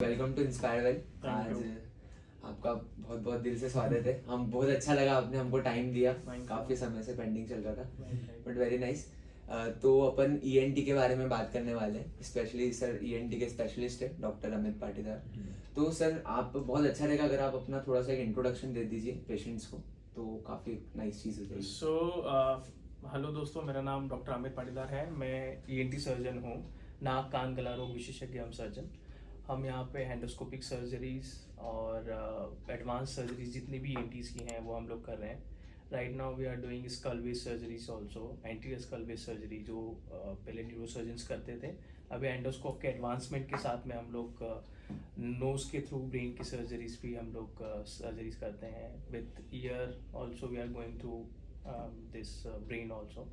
Welcome to inspire well. आज आपका बहुत बहुत दिल से स्वागत है। हम बहुत अच्छा लगा आपने हमको टाइम दिया, काफ़ी समय से पेंडिंग चल रहा था, बट वेरी नाइस। तो अपन ईएनटी के बारे में बात करने वाले हैं। स्पेशली सर ईएनटी के स्पेशलिस्ट है डॉक्टर अमित पाटीदार। तो सर आप बहुत अच्छा रहेगा अगर आप अपना थोड़ा सा एक इंट्रोडक्शन दे दीजिए पेशेंट्स को, तो काफ़ी नाइस चीज़ हो जाएगी। हेलो दोस्तों, मेरा नाम डॉक्टर अमित पाटीदार है। मैं ईएनटी सर्जन हूँ, नाक कान गला रोग विशेषज्ञ हम सर्जन। हम यहाँ पे एंडोस्कोपिक सर्जरीज और एडवांस सर्जरीज जितनी भी ईएनटीज़ की हैं वो हम लोग कर रहे हैं। Right now we are doing skull based surgeries also, anterior skull based surgery जो पहले न्यूरोसर्जन्स करते थे। अभी एंडोस्कोप के एडवांसमेंट के साथ में हम लोग नोज के थ्रू ब्रेन की सर्जरीज भी हम लोग सर्जरीज करते हैं। With ear also we are going through this brain also,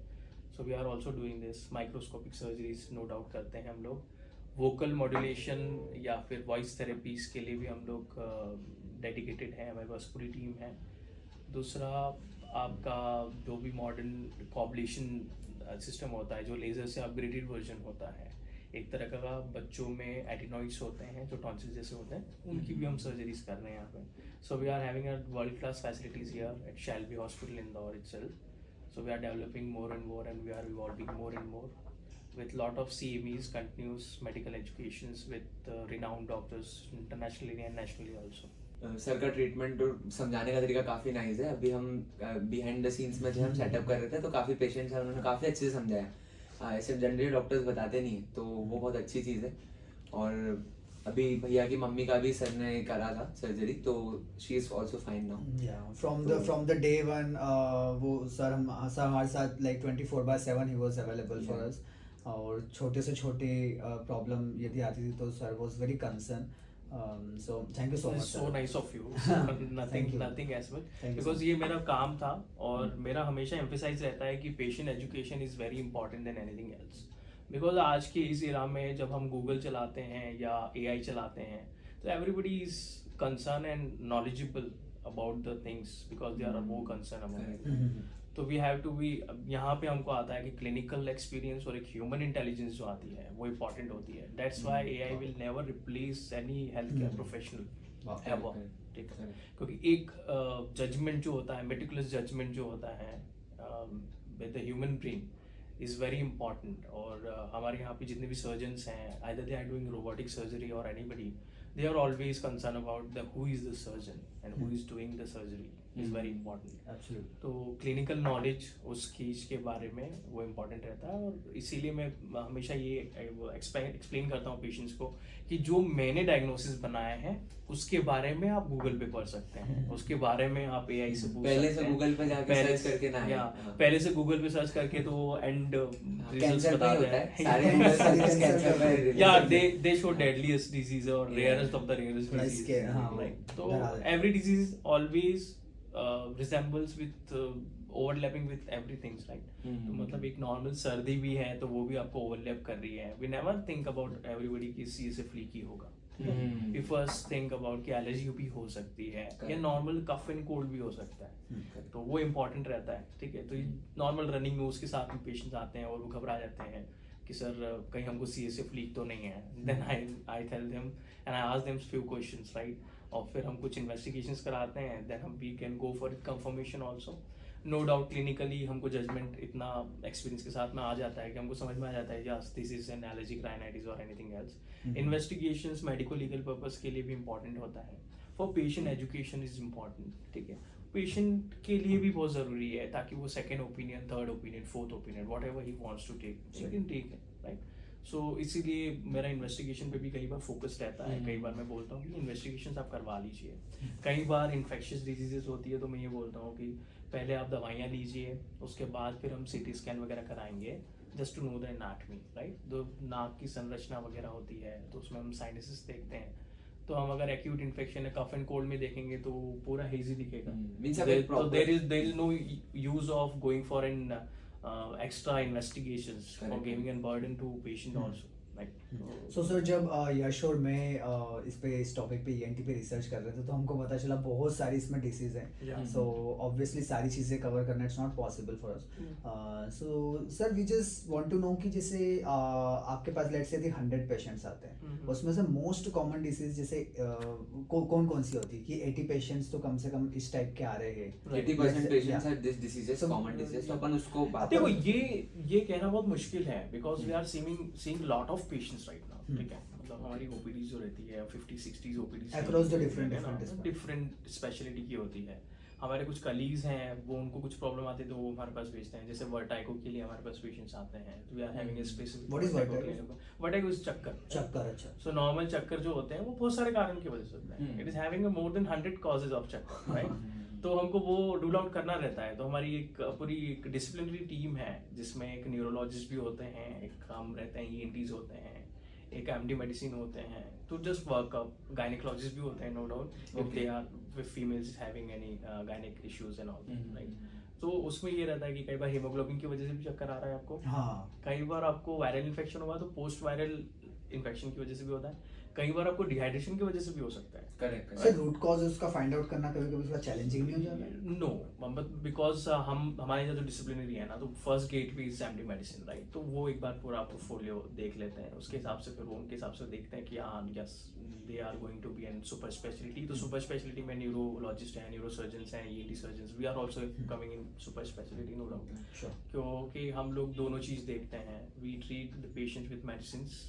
so we are also doing this microscopic surgeries no doubt करते हैं हम लोग। वोकल मॉड्यूलेशन या फिर वॉइस थेरेपीज के लिए भी हम लोग डेडिकेटेड हैं, हमारे पास पूरी टीम है। दूसरा आपका जो भी मॉडर्न कॉब्लेशन सिस्टम होता है, जो लेज़र से अपग्रेडेड वर्जन होता है, एक तरह का बच्चों में एडिनॉइड्स होते हैं जो टॉन्सिल जैसे होते हैं, उनकी भी हम सर्जरीज कर रहे हैं यहाँ पे। So we are having a world class facilities here at Shalby hospital Indore itself. So we are developing more and more and we are evolving more and more with lot of CMEs, continuous medical educations with renowned doctors internationally and nationally also. Sir का treatment और समझाने का तरीका काफ़ी nice है। अभी हम behind the scenes में जब हम सेटअप कर रहे थे तो काफ़ी पेशेंट्स हैं, उन्होंने काफ़ी अच्छे से समझाया। ऐसे जनरली डॉक्टर्स बताते नहीं हैं, तो वो बहुत अच्छी चीज़ है। और अभी भैया की मम्मी का भी सर ने करा था सर्जरी, तो she is also fine now. From the day one वो सर हमारे साथ like 24/7 he was available for us. और छोटे से छोटे प्रॉब्लम यदि आती थी तो sir was very concern. So thank you so much. So nice of you. Nothing as much. Because ये मेरा काम था और मेरा हमेशा एम्फेसाइज रहता है कि patient education is very important than anything else. Because आज के इस एरा में जब हम गूगल चलाते हैं या एआई चलाते हैं तो everybody is concern and knowledgeable about the things because they are more concern about it. तो वी हैव टू बी, यहाँ पे हमको आता है कि क्लिनिकल एक्सपीरियंस और एक ह्यूमन इंटेलिजेंस जो आती है वो इम्पॉर्टेंट होती है। That's why AI will never replace any health care professional ever, ठीक है? क्योंकि एक जजमेंट जो होता है, मेटिकुलस जजमेंट जो होता है with the human brain is very important. और हमारे यहाँ पे जितने भी सर्जन्स हैं, either they are doing robotic surgery और anybody, they are always concerned about who is the surgeon and who is doing the surgery is very important. Absolutely. तो clinical knowledge उस चीज के बारे में वो important रहता है। और इसीलिए मैं हमेशा ये explain करता हूँ पेशेंट्स को कि जो मैंने डायग्नोसिस बनाया है उसके बारे में आप गूगल पे पढ़ सकते हैं, उसके बारे में आप एआई से पूछ पहले से गूगल पे जाके सर्च करके ना, या पहले से गूगल पे सर्च करके तो एंड रिजल्ट्स कैंसर बता पे होता दें। है सारे गूगल सर्च कैंसर पे। या they show deadliest disease or rarest of the rarest disease, right? So every disease always resembles with overlapping with everything, right? तो मतलब एक नॉर्मल सर्दी भी है तो वो भी आपको ओवरलैप कर रही है। We never think about everybody कि इससे से फ्लीकी होगा। We first think about कि एलर्जी भी हो सकती है या नॉर्मल कफ एंड कोल्ड भी हो सकता है, तो वो इम्पोर्टेंट रहता है, ठीक है? तो नॉर्मल रनिंग नोज के साथ में पेशेंट्स आते हैं और वो घबरा जाते हैं कि सर कहीं हमको सी से फ्लीक तो नहीं है। Then I tell them and I ask them few questions, right? और फिर हम कुछ इन्वेस्टिगेशंस कराते हैं, देन हम we can go for it confirmation also. No doubt clinically हमको जजमेंट इतना एक्सपीरियंस के साथ में आ जाता है कि हमको समझ में आ जाता है yes this is an allergic rhinitis और anything else. Investigations medico legal purpose के लिए भी इंपॉर्टेंट होता है। For patient education is important, ठीक है? पेशेंट के लिए भी बहुत ज़रूरी है ताकि वो second opinion, third opinion, fourth opinion, whatever he wants to take, he can take it, right? So इसीलिए मेरा इन्वेस्टिगेशन पे भी कई बार फोकस रहता है। कई बार मैं बोलता हूँ कि इन्वेस्टिगेशन आप करवा लीजिए। कई बार इन्फेक्शियस डिजीजेस होती है तो मैं ये बोलता हूँ कि पहले आप दवाइयाँ लीजिए, उसके बाद फिर हम सीटी स्कैन वगैरह कराएंगे just to know the anatomy, right? तो नाक की संरचना वगैरह होती है तो उसमें हम साइनसिस देखते हैं। तो हम अगर एक्यूट इन्फेक्शन है कफ एंड कोल्ड में देखेंगे तो पूरा हेजी दिखेगा। तो there is no use of going for an extra investigations or giving a burden to patient also. So sir जब यश और मैं इस टॉपिक पे ईएनटी पे रिसर्च कर रहे थे तो हमको पता चला बहुत सारी इसमें डिसीज हैं, सो ऑब्वियसली सारी चीज़ें कवर करना it's not possible for us. So sir we just want to know कि जैसे आपके पास लेट्स से 100 पेशेंट्स आते हैं, उसमें से मोस्ट कॉमन डिसीज जैसे कौन कौन सी होती है कि 80 पेशेंट्स तो कम से कम इस टाइप के आ रहे हैं, 80% patients have this diseases, common disease, तो अपन उसको बात देखो ये कहना बहुत मुश्किल है because we are seeing lot of patients right now, ठीक है, मतलब हमारी ओपीडी जो रहती है 50-60 OPD Across the different different speciality की होती है। हमारे कुछ कलीग्स हैं वो उनको कुछ प्रॉब्लम आती है तो वो हमारे पास भेजते हैं, जैसे वर्टाइगो के लिए हमारे पास पेशेंट्स आते हैं, तो we are having a specific What is vertigo? Vertigo is चक्कर। अच्छा। सो नॉर्मल चक्कर जो होते हैं वो बहुत सारे कारण की वजह से होते हैं, it is having more than 100 causes of चक्कर, राइट। तो हमको वो रूल आउट करना रहता है, तो हमारी एक पूरी एक डिसिप्लिनरी टीम है जिसमें एक न्यूरोलॉजिस्ट भी होते हैं, एक हम रहते हैं ईएनटीज होते हैं, एक एमडी मेडिसिन होते हैं, तो जस्ट वर्कअप गायनेकोलॉजिस्ट भी होते हैं, no doubt if they are with females having any gynaec issues and all, right. तो उसमें ये रहता है कि कई बार हीमोग्लोबिन की वजह से भी चक्कर आ रहा है आपको, कई बार आपको वायरल इन्फेक्शन हुआ तो पोस्ट वायरल इन्फेक्शन की वजह से भी होता है, कई बार आपको डिहाइड्रेशन की वजह से भी हो सकता है। करेक्ट सर रूट कॉज उसका फाइंड आउट करना कभी-कभी थोड़ा चैलेंजिंग नहीं हो जाता है? नो, बिकॉज हमारे यहाँ जो डिसिप्लिनरी है ना, तो फर्स्ट गेट भी इज एमडी मेडिसिन, राइट। तो वो एक बार पूरा पोर्टफोलियो देख लेते हैं, उसके हिसाब से फिर वो उनके हिसाब से देखते हैं कि हाँ yes they are going to be an super speciality. तो सुपर स्पेशलिटी में न्यूरोलॉजिस्ट हैं, न्यूरोसर्जन्स हैं, ENT surgeons, we are also coming in super speciality, no doubt, क्योंकि हम लोग दोनों चीज़ देखते हैं। We treat the patient with medicines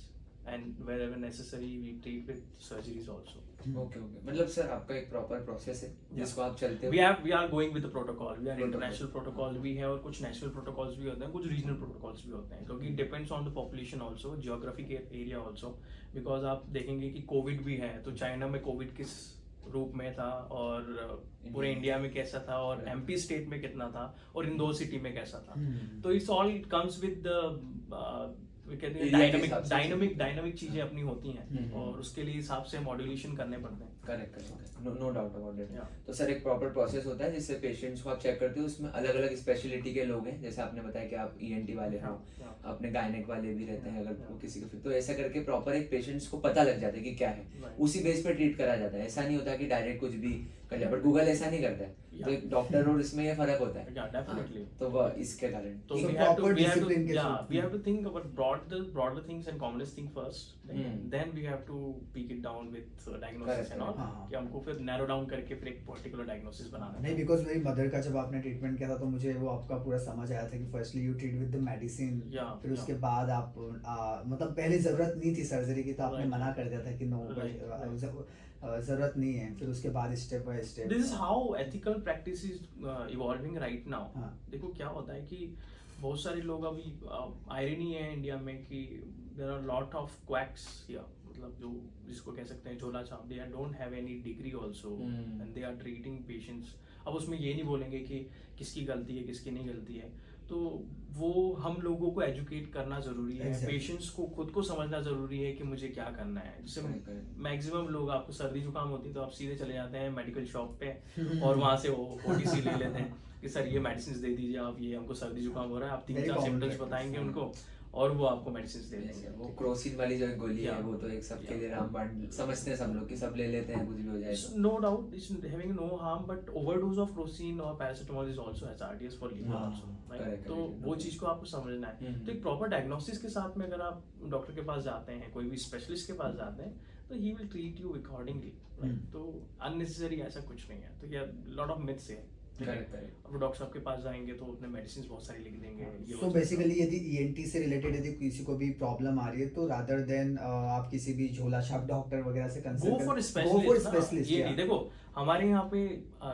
and wherever necessary we treat with surgeries also. Okay मतलब सर आपका एक प्रॉपर प्रोसेस है जिसको आप चलते हो? we are going with the protocol, we are international protocol भी है और कुछ national protocols भी होते हैं, कुछ regional protocols भी होते हैं, क्योंकि depends on the population also, geographic area also, because आप देखेंगे कि कोविड भी है तो चाइना में कोविड किस रूप में था और पूरे इंडिया में कैसा था और एमपी स्टेट में कितना था और इंदौर सिटी में कैसा था। तो it's all it comes with कहते हैं डायनामिक चीजें अपनी होती हैं और उसके लिए हिसाब से मॉड्यूलेशन करने पड़ते हैं। Correct, no doubt about it. तो सर एक प्रॉपर प्रोसेस होता है जिससे पेशेंट्स को आप चेक करते हो, उसमें अलग अलग स्पेशलिटी के लोग हैं, जैसे आपने बताया कि आप ईएनटी वाले हो, अपने गायनेक वाले भी रहते हैं, अगर वो किसी को, तो ऐसा करके प्रॉपर एक पेशेंट्स को पता लग जाता है कि क्या है, उसी बेस पे ट्रीट करा जाता है। ऐसा नहीं होता कि डायरेक्ट कुछ भी कर लिया, बट गूगल ऐसा नहीं करता है, तो एक डॉक्टर और इसमें ये फर्क होता है। तो वो इसके कारण तो we have to think about broader things and commonest thing first, then we have to peak it down with diagnosis and all, कि हमको फिर narrow down करके फिर एक particular diagnosis बनाना है। नहीं, because मेरी मदर का जब आपने ट्रीटमेंट किया था तो मुझे वो आपका पूरा समझ आया था कि firstly you treat with the medicine, फिर उसके बाद आप मतलब पहले जरूरत नहीं थी सर्जरी की तो आपने मना कर दिया था कि नो जरूरत नहीं है, फिर उसके बाद step by step. This is how ethical practice is evolving right now. देखो क्या होता है कि बहुत सारे लोग अभी आयरनी है इंडिया में कि there are lot of quacks here, मतलब जो जिसको कह सकते हैं झोला छाप, they don't have any degree also and they are treating patients. अब उसमें ये नहीं बोलेंगे कि किसकी गलती है किसकी नहीं गलती है, तो वो हम लोगों को एजुकेट करना जरूरी है, पेशेंट्स को खुद को समझना जरूरी है कि मुझे क्या करना है। जैसे मैक्सिमम लोग, आपको सर्दी जुकाम होती है तो आप सीधे चले जाते हैं मेडिकल शॉप पे और वहां से ओटीसी ले लेते हैं कि सर ये मेडिसिन दे दीजिए आप, ये हमको सर्दी जुकाम हो रहा है, आप 3-4 सिम्टम्स बताएंगे उनको और वो आपको मेडिसिन दे देंगे। वो क्रोसिन वाली जो गोली है वो तो एक सबके लिए रामबाण समझते हैं सब लोग कि सब ले लेते हैं, कुछ भी हो जाए। No doubt it's having no harm, but overdose of crocin और paracetamol is also hazardous for liver also, right. तो वो चीज को आपको समझना है। तो एक प्रॉपर डायग्नोसिस के साथ में अगर आप डॉक्टर के पास जाते हैं, कोई भी स्पेशलिस्ट के पास जाते हैं, तो he will treat you accordingly, right. तो अननेसेसरी ऐसा कुछ नहीं है। तो ये लॉट ऑफ मिथ्स है। अब डॉक्टर साहब के पास जाएंगे तो अपने मेडिसिन बहुत सारी लिख देंगे। सो बेसिकली यदि ईएनटी से रिलेटेड यदि किसी को भी प्रॉब्लम आ रही है तो रादर देन आप किसी भी झोला छाप डॉक्टर वगैरह से कंसल्ट गो फॉर स्पेशलिस्ट। ये नहीं, देखो हमारे यहाँ पे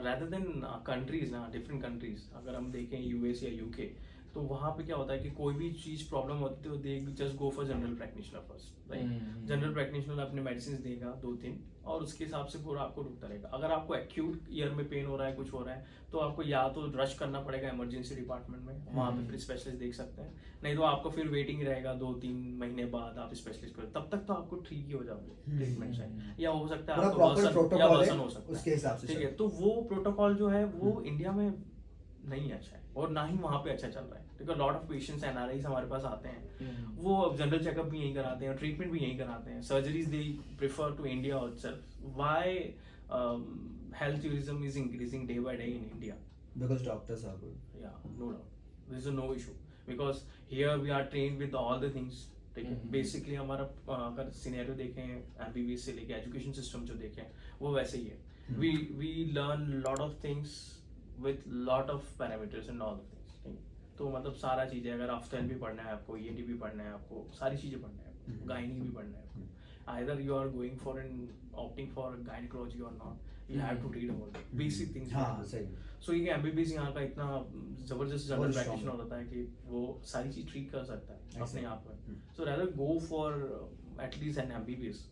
रादर देन कंट्रीज ना, डिफरेंट कंट्रीज अगर हम देखें यूएस या यूके, तो वहाँ पे क्या होता है कि कोई भी चीज प्रॉब्लम होती है तो they just go for general practitioner first, right. General practitioner अपने मेडिसिन देगा 2-3 और उसके हिसाब से पूरा आपको रुकता रहेगा। अगर आपको एक्यूट ईयर में पेन हो रहा है, कुछ हो रहा है, तो आपको या तो रश करना पड़ेगा इमरजेंसी डिपार्टमेंट में, वहाँ पे फिर स्पेशलिस्ट देख सकते हैं, नहीं तो आपको फिर वेटिंग रहेगा 2-3 महीने बाद आप स्पेशलिस्ट को, तब तक तो आपको ठीक ही हो जाओगे ट्रीटमेंट से, या हो सकता है आपको वर्सन हो सकता है, ठीक है। तो वो प्रोटोकॉल जो है वो इंडिया में नहीं अच्छा है और ना ही वहाँ पे अच्छा चल रहा है, क्योंकि लॉट ऑफ पेशेंट्स एनआरआईज हमारे पास आते हैं, वो जनरल चेकअप भी यहीं कराते हैं, ट्रीटमेंट भी यहीं कराते हैं, surgeries they prefer to India itself. Why health tourism is increasing day by day in India? Because doctors are good. Yeah, no doubt. There is no issue because here we are trained with all the things. ठीक है, basically हमारा अगर scenario देखें MBBS से लेके education system जो देखें वो वैसे ही है. We learn lot of things with lot of parameters and all the things. तो मतलब सारा चीज़ें, अगर आफ्टर भी पढ़ना है आपको, ईएनटी भी पढ़ना है आपको, सारी चीज़ें पढ़ना है आपको, गायनी भी पढ़ना है आपको. Either you are going for opting for gynecology or not, you have to read about it. Basic things. हाँ सही. So ये एमबीबीएस यहाँ का इतना जबरदस्त जनरल प्रैक्टिशनर होता है कि वो सारी चीज ट्रीट कर सकता है अपने आप में. So rather go for at least an MBBS.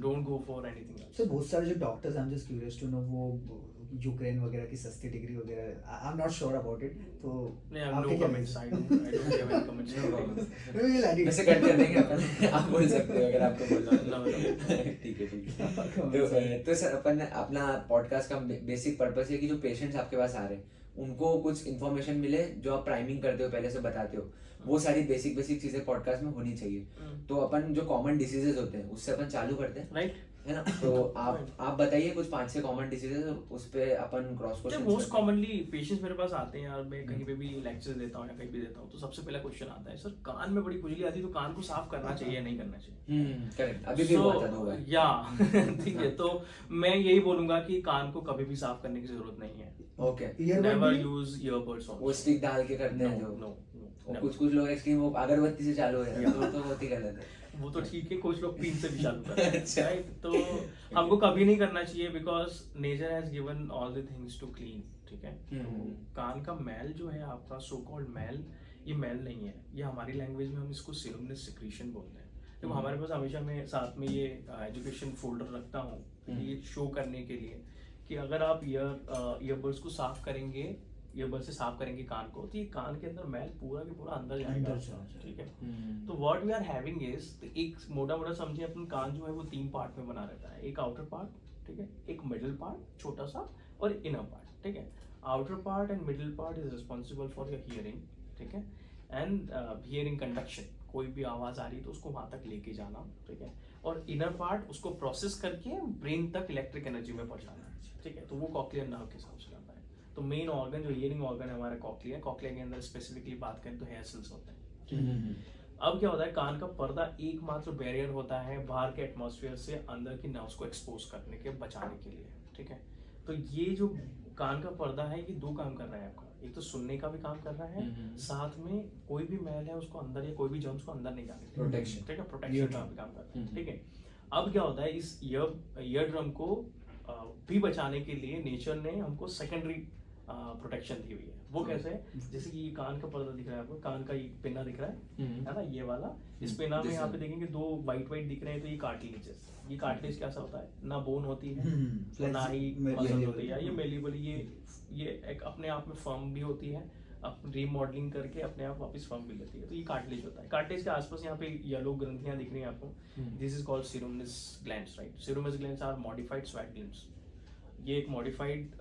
Don't go for anything else. So बहुत सारे जो doctors, I am just curious to know, वो यूक्रेन वगैरह की सस्ती डिग्री वगैरह, I am not sure about it, तो नहीं, I have no comments. I don't have any comments. No problem. We'll edit. वैसे कट कर देंगे अपन, आप बोल सकते हो अगर आपको बोलना हो. No. ठीक है. तो सर अपन अपना पॉडकास्ट का बेसिक पर्पस है कि जो पेशेंट्स आपके पास आ रहे हैं उनको कुछ इन्फॉर्मेशन मिले, जो आप प्राइमिंग करते हो पहले से बताते हो, वो सारी बेसिक चीजें पॉडकास्ट में होनी चाहिए. तो अपन जो कॉमन डिसीजेज होते हैं उससे अपन चालू करते हैं, Right. है ना. तो आप बताइए कुछ 5-6 कॉमन डिसीजेज, उस पे अपन cross question. Most commonly patients मेरे पास आते हैं और मैं कहीं पे भी लेक्चर्स देता हूँ या कहीं भी देता हूँ, तो सबसे पहला क्वेश्चन आता है, सर कान में बड़ी खुजली आती है तो कान को साफ करना चाहिए या नहीं करना चाहिए. करेक्ट. अभी भी हुआ था 2 बार. या ठीक है, तो मैं यही बोलूंगा कि कान को कभी भी साफ करने की जरूरत नहीं है. ओके. Never use earbuds. वो स्टिक डाल के करते हैं जो. नो. कुछ लोग एक्सट्रीम वो अगरबत्ती से चालू है, तो बहुत ही गलत है. वो तो ठीक है, कुछ लोग पीन से भी चालू करते हैं. अच्छा. राइट, तो हमको कभी नहीं करना चाहिए because nature has given all the things to clean. ठीक है, तो कान का मैल जो है आपका, सो कॉल्ड मैल, ये मैल नहीं है, ये हमारी लैंग्वेज में हम इसको सीरमनेस सिक्रीशन बोलते हैं. तो हमारे पास हमेशा मैं साथ में ये एजुकेशन फोल्डर रखता हूँ ये शो करने के लिए कि अगर आप ईयरबड्स को साफ करेंगे, ईयरबड से साफ करेंगे कान को, तो ये कान के अंदर मैल पूरा के पूरा अंदर जाएगा. ठीक है, तो what we are having is, एक मोटा समझिए अपन कान जो है वो 3 पार्ट में बना रहता है. एक आउटर पार्ट, ठीक है, एक मिडिल पार्ट छोटा सा, और इनर पार्ट. ठीक है, outer part and middle part is responsible for your hearing. ठीक है, एंड हियरिंग कंडक्शन, कोई भी आवाज आ रही है तो उसको वहां तक लेके जाना. ठीक है, और इनर पार्ट उसको प्रोसेस करके ब्रेन तक इलेक्ट्रिक एनर्जी में पहुंचाना. ठीक है, तो वो कॉक्लियर नर्व के हिसाब से आता है. तो मेन ऑर्गन जो हियरिंग ऑर्गन है हमारा कॉक्लिया है. कॉक्लिया के अंदर स्पेसिफिकली बात करें तो हेयर सेल्स होते हैं. अब क्या होता है, कान का पर्दा एकमात्र बैरियर होता है बाहर के एटमॉस्फेयर से अंदर की नर्व्स को एक्सपोज करने के, बचाने के लिए. ठीक है, तो ये जो कान का पर्दा है ये 2 काम कर रहा है आपका. एक तो सुनने का भी काम कर रहा है, साथ में कोई भी मैल है उसको अंदर या कोई भी जर्म्स को अंदर नहीं जाने, प्रोटेक्शन. ठीक है, प्रोटेक्शन का भी काम करता है. ठीक है, अब क्या होता है, इस ईयर ड्रम को भी बचाने के लिए नेचर ने हमको सेकेंडरी प्रोटेक्शन दी हुई है. वो कैसे है, जैसे कि ये कान का पर्दा दिख रहा है आपको, कान का ये पिना दिख रहा है ना, ये वाला. इस पिना में यहाँ पे देखेंगे 2 वाइट दिख रहे हैं, तो ये कार्टिलेज. ये कार्टिलेज कैसा होता है, ना बोन होती है ना ही मसल होती है, ये मेलिबल, ये एक अपने आप में फर्म भी होती है, रीमॉडलिंग करके अपने आप वापस फर्म भी लेती है. तो ये कार्टिलेज होता है. कार्टिलेज के आसपास यहाँ पे येलो ग्रंथियां दिख रही हैं आपको, this is called ceruminous glands. Right, ceruminous glands are modified sweat glands. ये एक मॉडिफाइड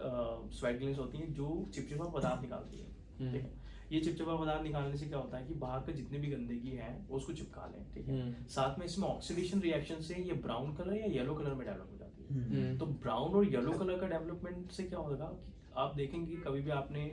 स्वेट ग्लैंड्स होती हैं जो चिपचिपा पदार्थ निकालती है. ठीक है, ये चिपचिपा पदार्थ निकालने से क्या होता है कि बाहर का जितने भी गंदगी है उसको चिपका लें. ठीक है, साथ में इसमें ऑक्सीडेशन रिएक्शन से ये ब्राउन कलर या येलो कलर में डेवलप हो जाती है. तो ब्राउन और येलो कलर का डेवलपमेंट से क्या होगा कि आप देखेंगे कभी भी आपने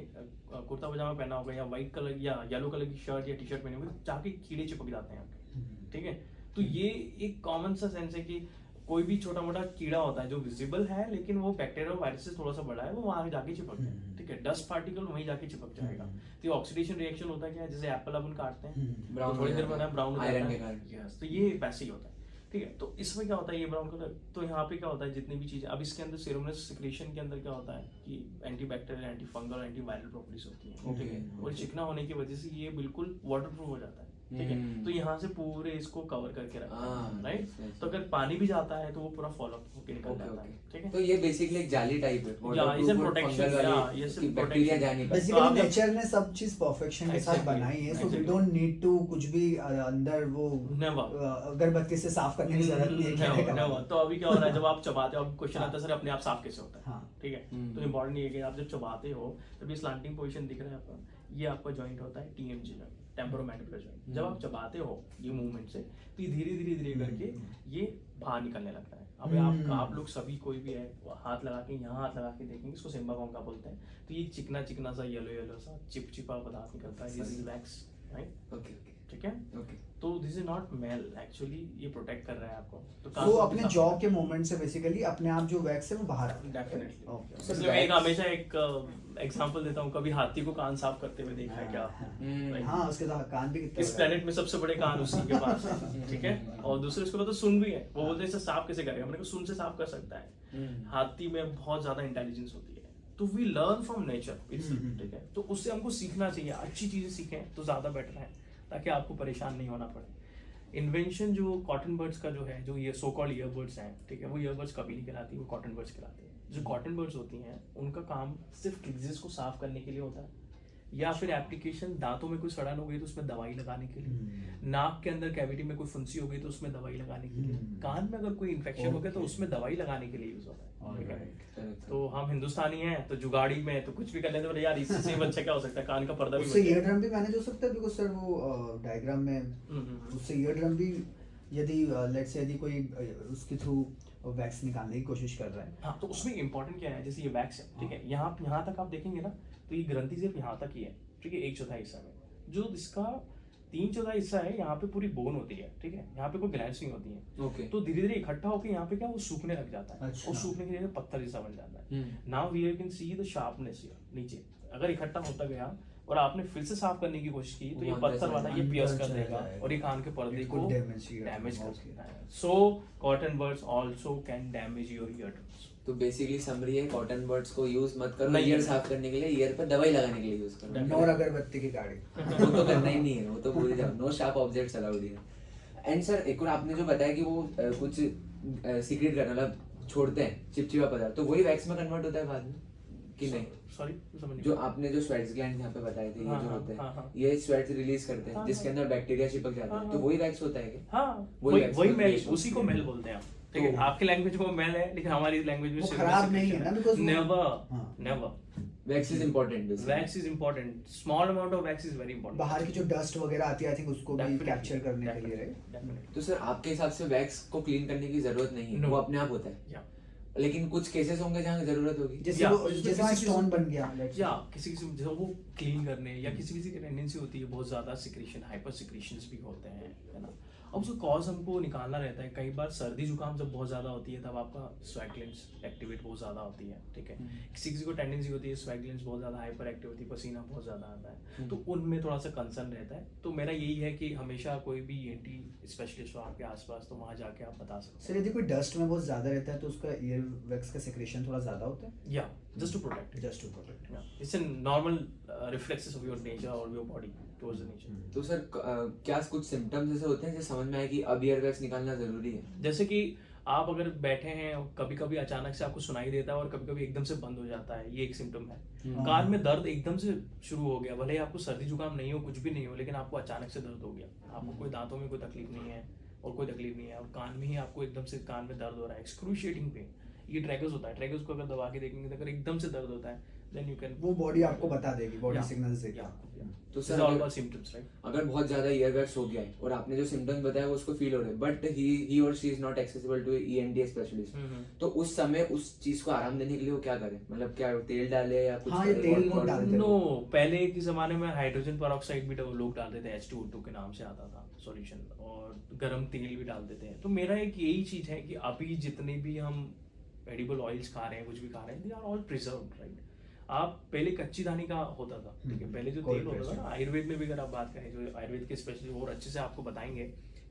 कुर्ता पजामा पहना होगा या व्हाइट कलर या येलो कलर की शर्ट या टी शर्ट पहनी होगी, जाके कीड़े चिपक जाते हैं आपके. ठीक है, तो ये एक कॉमन सा सेंस है कि कोई भी छोटा मोटा कीड़ा होता है जो विजिबल है लेकिन वो बैक्टीरिया और वायरस से थोड़ा सा बड़ा है, वो वहां जाके चिपकते हैं. ठीक है, डस्ट पार्टिकल वहीं जाके चिपक जाएगा. तो ये ऑक्सीडेशन रिएक्शन होता है क्या, जैसे एप्पल अपन काटते हैं तो थोड़ी देर बाद ब्राउन हो जाता है. तो ये वैसे ही होता है. ठीक है, तो इसमें क्या होता है, ये ब्राउन कलर. तो यहाँ पे क्या होता है, जितनी भी चीजें अब इसके अंदर सीरोमनस सिक्रीशन के अंदर क्या होता है कि antibacterial, anti fungal, anti viral properties होती हैं. ठीक है, और चिकना होने की वजह से ये बिल्कुल वाटर प्रूफ हो जाता है. ठीक है, तो यहाँ से पूरे इसको कवर करके रखा है, राइट। तो अगर पानी भी जाता है तो वो पूरा फॉलो अप होकर निकल जाता है, ठीक है। तो ये बेसिकली एक जाली टाइप है, इसे प्रोटेक्शन, ये सब बैक्टीरिया जा नहीं पाए। बेसिकली नेचर ने सब चीज परफेक्शन के साथ बनाई है, so we don't need to कुछ भी अंदर वो अगरबत्ती से साफ करने की जरूरत नहीं है। तो अभी क्या हो रहा है, जब आप चबाते हो, क्वेश्चन आता है सर अपने आप साफ कैसे होता है, ठीक है। तो इम्पोर्टेंट ये है कि आप जब चबाते हो तब ये स्लांटिंग पोजीशन दिख रहा है आपका, ये आपका जॉइंट होता है टीएमजी का, टेम्पोरोमैंडिबुलर जॉइंट। जब आप चबाते हो ये मूवमेंट से, तो ये धीरे धीरे धीरे करके ये बाहर निकलने लगता है। अब आप लोग सभी कोई भी है हाथ लगा के, यहाँ हाथ लगा के देखेंगे, इसको सिम्बा कॉन्का बोलते हैं। तो ये चिकना चिकना सा येलो सा चिपचिपा पदार्थ निकलता है, this is wax, right. Okay, ठीक है, तो दिस इज नॉट मेल, एक्चुअली ये प्रोटेक्ट कर रहा है आपको। तो अपने जॉ के मोमेंट से बेसिकली अपने आप जो वैक्स है वो बाहर आता है। डेफिनेटली। इसलिए मैं हमेशा एक एग्जांपल देता हूँ, कभी हाथी को कान साफ करते हुए देखा है क्या? हाँ, उसके साथ कान भी कितने इस प्लेनेट में सबसे बड़े कान उसी के पास है, ठीक है। और दूसरे उसके पास तो सुन भी है, वो बोलते हैं इसे साफ कैसे करेगा, हमने कहा सुन से साफ कर सकता है। हाथी में बहुत ज्यादा इंटेलिजेंस होती है, तो वी लर्न फ्रॉम नेचर, ठीक है। तो उससे हमको सीखना चाहिए, अच्छी चीजें सीखें तो ज्यादा बेटर है, ताकि आपको परेशान नहीं होना पड़े। इन्वेंशन जो कॉटन बर्ड्स का जो है, जो ये सो कॉल्ड ईयरबड्स हैं, ठीक है, वो ईयरबड्स कभी नहीं कहलाती, वो कॉटन बर्ड्स कहलाते हैं। जो कॉटन बर्ड्स होती हैं उनका काम सिर्फ क्लिजेस को साफ करने के लिए होता है, या फिर एप्लीकेशन, दांतों में कोई सड़न हो गई तो उसमें दवाई लगाने के लिए, नाक के अंदर कैविटी में कोई फुंसी हो गई तो उसमें दवाई लगाने के लिए, कान में अगर कोई इन्फेक्शन हो गया तो उसमें दवाई लगाने के लिए यूज होता है। तो हम हिंदुस्तानी हैं तो जुगाड़ी में तो कुछ भी कर लेते हैं, यार इससे सेम अच्छा क्या हो सकता है, कान का पर्दा भी उससे ईयर ड्रम भी मैनेज हो सकता है, बिकॉज़ सर वो डायग्राम में उससे ईयर ड्रम भी यदि लेट्स से यदि कोई उसके थ्रू वैक्स निकालने की कोशिश कर रहा है, हाँ, तो उसमें इंपॉर्टेंट क्या है, जैसे ये वैक्स है, ठीक है, यहाँ तक आप देखेंगे ना, तो ये ग्रंथि सिर्फ यहाँ तक ही है, ठीक है, 1/4 हिस्सा में। जो इसका 3/4 हिस्सा है, यहाँ पे पूरी बोन होती है, ठीक है, यहाँ पे कोई ग्लैंड्स नहीं होती है। ओके। तो धीरे धीरे इकट्ठा होकर यहाँ पे क्या वो सूखने लग जाता है, और सूखने के लिए पत्थर जैसा बन जाता है। Now we can see the sharpness here, नीचे अगर इकट्ठा होता गया और आपने फिर से साफ करने की कोशिश की, तो ये पत्थर वाला ये पियर्स कर देगा और ये कान के पर्दे को डैमेज कर सकता है। So cotton buds also can damage your eardrums. तो बेसिकली समरी है, कॉटन बर्ड्स को यूज मत करो ईयर साफ करने के लिए, ईयर पर दवाई लगाने के लिए यूज करो, और अगरबत्ती की गाड़ी वो तो करना ही नहीं है, वो तो पूरी नो शार्प ऑब्जेक्ट्स अलाउड है। एंड सर एक और आपने जो बताया कि वो कुछ सीक्रेट करना, मतलब छोड़ते हैं चिपचिपा पदार्थ, तो वही वैक्स में कन्वर्ट होता है बाद में कि नहीं? सॉरी, जो आपने जो स्वेट्स ग्लैंड यहाँ पे बताए थे, ये जो होते हैं, ये स्वेट्स रिलीज करते हैं जिसके अंदर बैक्टीरिया चिपक जाता है, तो वही वैक्स होता है क्या? हाँ, वही मेल, उसी को मेल बोलते हैं। ठीक है, आपके लैंग्वेज में मेल है, लेकिन हमारी लैंग्वेज में खराब नहीं है ना, because never wax is important, wax is important, small amount of wax is very important. बाहर की जो डस्ट वगैरह आती है, आई थिंक उसको भी कैप्चर करने के लिए है। तो सर आपके हिसाब से वैक्स को क्लीन करने की जरूरत नहीं है, वो अपने आप होता है, लेकिन कुछ केसेस होंगे जहाँ जरूरत होगी, जैसे स्टोन बन गया, या किसी जो वो क्लीन करने, या किसी की टेंडेंसी होती है बहुत ज्यादा सिक्रीशन, हाइपर सिक्रीशंस भी होते हैं, है ना। अब उसका कॉज हमको निकालना रहता है। कई बार सर्दी जुकाम जब बहुत ज्यादा होती है तब आपका स्वेट ग्लैंड्स एक्टिवेट बहुत ज्यादा होती है, ठीक है। किसी को टेंडेंसी होती है स्वेट ग्लैंड्स बहुत ज्यादा हाइपर एक्टिव होती है, पसीना बहुत ज्यादा आता है, तो उनमें थोड़ा सा कंसर्न रहता है। तो मेरा यही है कि हमेशा कोई भी ENT स्पेशलिस्ट हो आपके आसपास, तो वहाँ जाके आप बता सकते हैं। सर यदि कोई डस्ट में बहुत ज्यादा रहता है तो उसका ईयर वैक्स का सेक्रेशन थोड़ा ज्यादा होता है, या just to protect, it's a normal reflexes of your nature और your body towards the nature. तो सर क्या कुछ सिम्टम्स ऐसे होते हैं जो समझ में आए कि अब ईयर वैक्स निकालना जरूरी है? जैसे कि आप अगर बैठे हैं, कभी कभी अचानक से आपको सुनाई देता है और कभी कभी एकदम से बंद हो जाता है, ये एक सिम्टम है। कान में दर्द एकदम से शुरू हो गया, भले ही आपको सर्दी जुकाम नहीं हो, कुछ भी नहीं हो, लेकिन आपको अचानक से दर्द हो गया, आपको कोई दांतों में कोई तकलीफ नहीं है और कोई तकलीफ नहीं है, और कान में ही आपको एकदम से कान में दर्द हो रहा है, एक्सक्रूशिएटिंग पेन, ये ट्रैगस होता है। ट्रैगस को अगर दबा के देखेंगे तो अगर एकदम से दर्द होता है, then you can, वो बॉडी आपको बता देगी, बॉडी सिग्नल्स देगी। तो सर अगर बहुत ज्यादा ईयर वैक्स हो गया है और आपने जो सिम्टम्स बताया वो उसको फील हो रहे हैं, बट ही और she is not accessible to ENT specialist, तो उस समय उस चीज को आराम देने के लिए वो क्या करे? मतलब क्या तेल डाले या कुछ? हाँ, ये तेल नहीं डालते। नो, पहले के जमाने में हाइड्रोजन पेरोक्साइड भी लोग डालते थे, H2O2 के नाम से आता था सॉल्यूशन, और गर्म तेल भी डालते थे। तो मेरा एक यही चीज है कि अभी जितने भी हम एडिबल ऑयल्स खा रहे हैं, कुछ भी खा रहे हैं, they are all preserved, right. आप पहले कच्ची दानी का होता था, ठीक है, पहले जो तेल होता था ना, आयुर्वेद में भी अगर आप बात करें, जो आयुर्वेद के स्पेशलिस्ट और अच्छे से आपको बताएंगे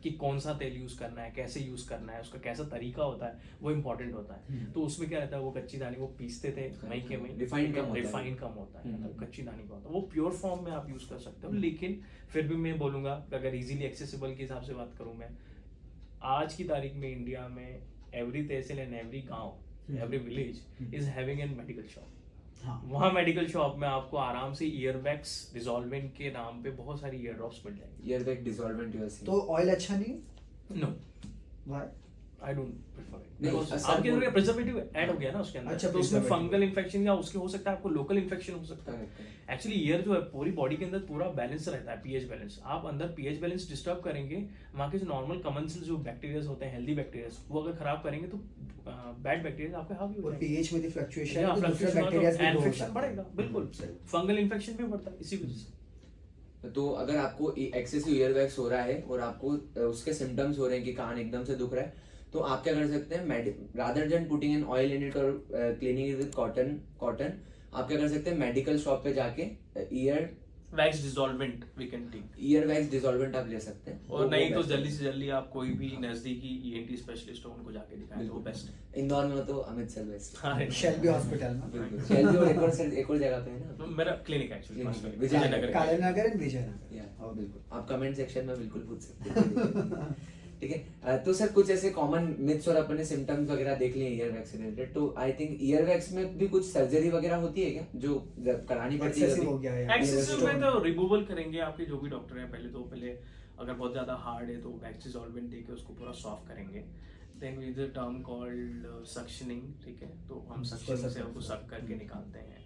कि कौन सा तेल यूज करना है, कैसे यूज करना है, उसका कैसा तरीका होता है, वो इम्पोर्टेंट होता है। तो उसमें क्या रहता है, वो कच्ची दानी वो पीसते थे मई के मई, रिफाइंड कम होता है, कच्ची दानी का होता है, वो प्योर फॉर्म में आप यूज कर सकते हो। लेकिन फिर भी मैं बोलूंगा अगर इजीली एक्सेसिबल के हिसाब से बात करूं मैं, आज की तारीख में इंडिया में एवरी तहसील एंड एवरी गांव, every village is having N medical shop. वहाँ मेडिकल शॉप में आपको आराम से ईयरवैक्स डिसॉल्वेंट के नाम पे बहुत सारी ईयर ड्रॉप्स मिल जाएंगे। ईयरवैक्स डिसॉल्वेंट यूएसए तो ऑयल अच्छा नहीं? No, why? I don't prefer it, नहीं, बिकॉज़ असर आपके वो- अंदर प्रिजर्वेटिव ऐड हो गया ना उसके अंदर, अच्छा, तो उसमें preservative। फंगल इन्फेक्शन या उसके हो सकता है, आपको लोकल इन्फेक्शन हो सकता है। Correct. एक्चुअली ईयर जो है पूरी बॉडी के अंदर पूरा बैलेंस रहता है, पीएच बैलेंस। आप अंदर पीएच बैलेंस डिस्टर्ब करेंगे, वहाँ के जो नॉर्मल कॉमन सेल्स जो बैक्टीरियाज होते हैं, हेल्दी बैक्टीरियाज, वो अगर खराब करेंगे तो बैड बैक्टीरिया आपके हावी हो और जाएंगे। पीएच में दी फ्लक्चुएशन या है तो दूसरे फ्लक्चुएशन बैक्टीरियाज भी ग्रो इन्फेक्शन होता है। बढ़ेगा, बिल्कुल फंगल इन्फेक्शन भी बढ़ता है इसी वजह से। तो अगर आपको एक्सेसिव ईयरवैक्स हो रहा है और आपको उसके सिम्टम्स हो रहे हैं कि कान एकदम से दुख रहा है, तो आप क्या कर सकते हैं, rather than putting an oil in it और क्लीनिंग इट विद कॉटन, आप क्या कर सकते हैं, मेडिकल शॉप पे जाके ear wax dissolvent we can take, earwax dissolvent आप ले सकते हैं। और नहीं तो best जल्दी है। से जल्दी आप कोई भी नजदीकी ईएनटी स्पेशलिस्ट हो उनको जाके दिखाएं, तो वो बेस्ट है। इंदौर में हो तो अमित सर बेस्ट। हाँ, शेल्बी हॉस्पिटल में। बिल्कुल शेल्बी और एक और जगह पे है ना। तो मेरा क्लिनिक एक्चुअली Clinic, विजयनगर का। कालीनगर एंड विजयनगर। या बिल्कुल, आप कमेंट सेक्शन में बिल्कुल पूछ सकते हैं। ठीक है, तो सर कुछ ऐसे कॉमन मिथ्स और अपने सिम्टम्स वगैरह देख लिए ईयरवैक्स से रिलेटेड, तो आई थिंक ईयरवैक्स में भी कुछ सर्जरी वगैरह होती है क्या, जो करानी पड़ती है? एक्सेसिव हो गया है। एक्सेसिव में तो रिमूवल करेंगे आपके जो भी डॉक्टर हैं, पहले अगर बहुत ज्यादा हार्ड है तो वैक्स डिसॉल्वेंट देके उसको पूरा सॉफ्ट करेंगे। Then with the term called suctioning, ठीक है, तो हम सक्शन से उसको सक करके निकालते हैं।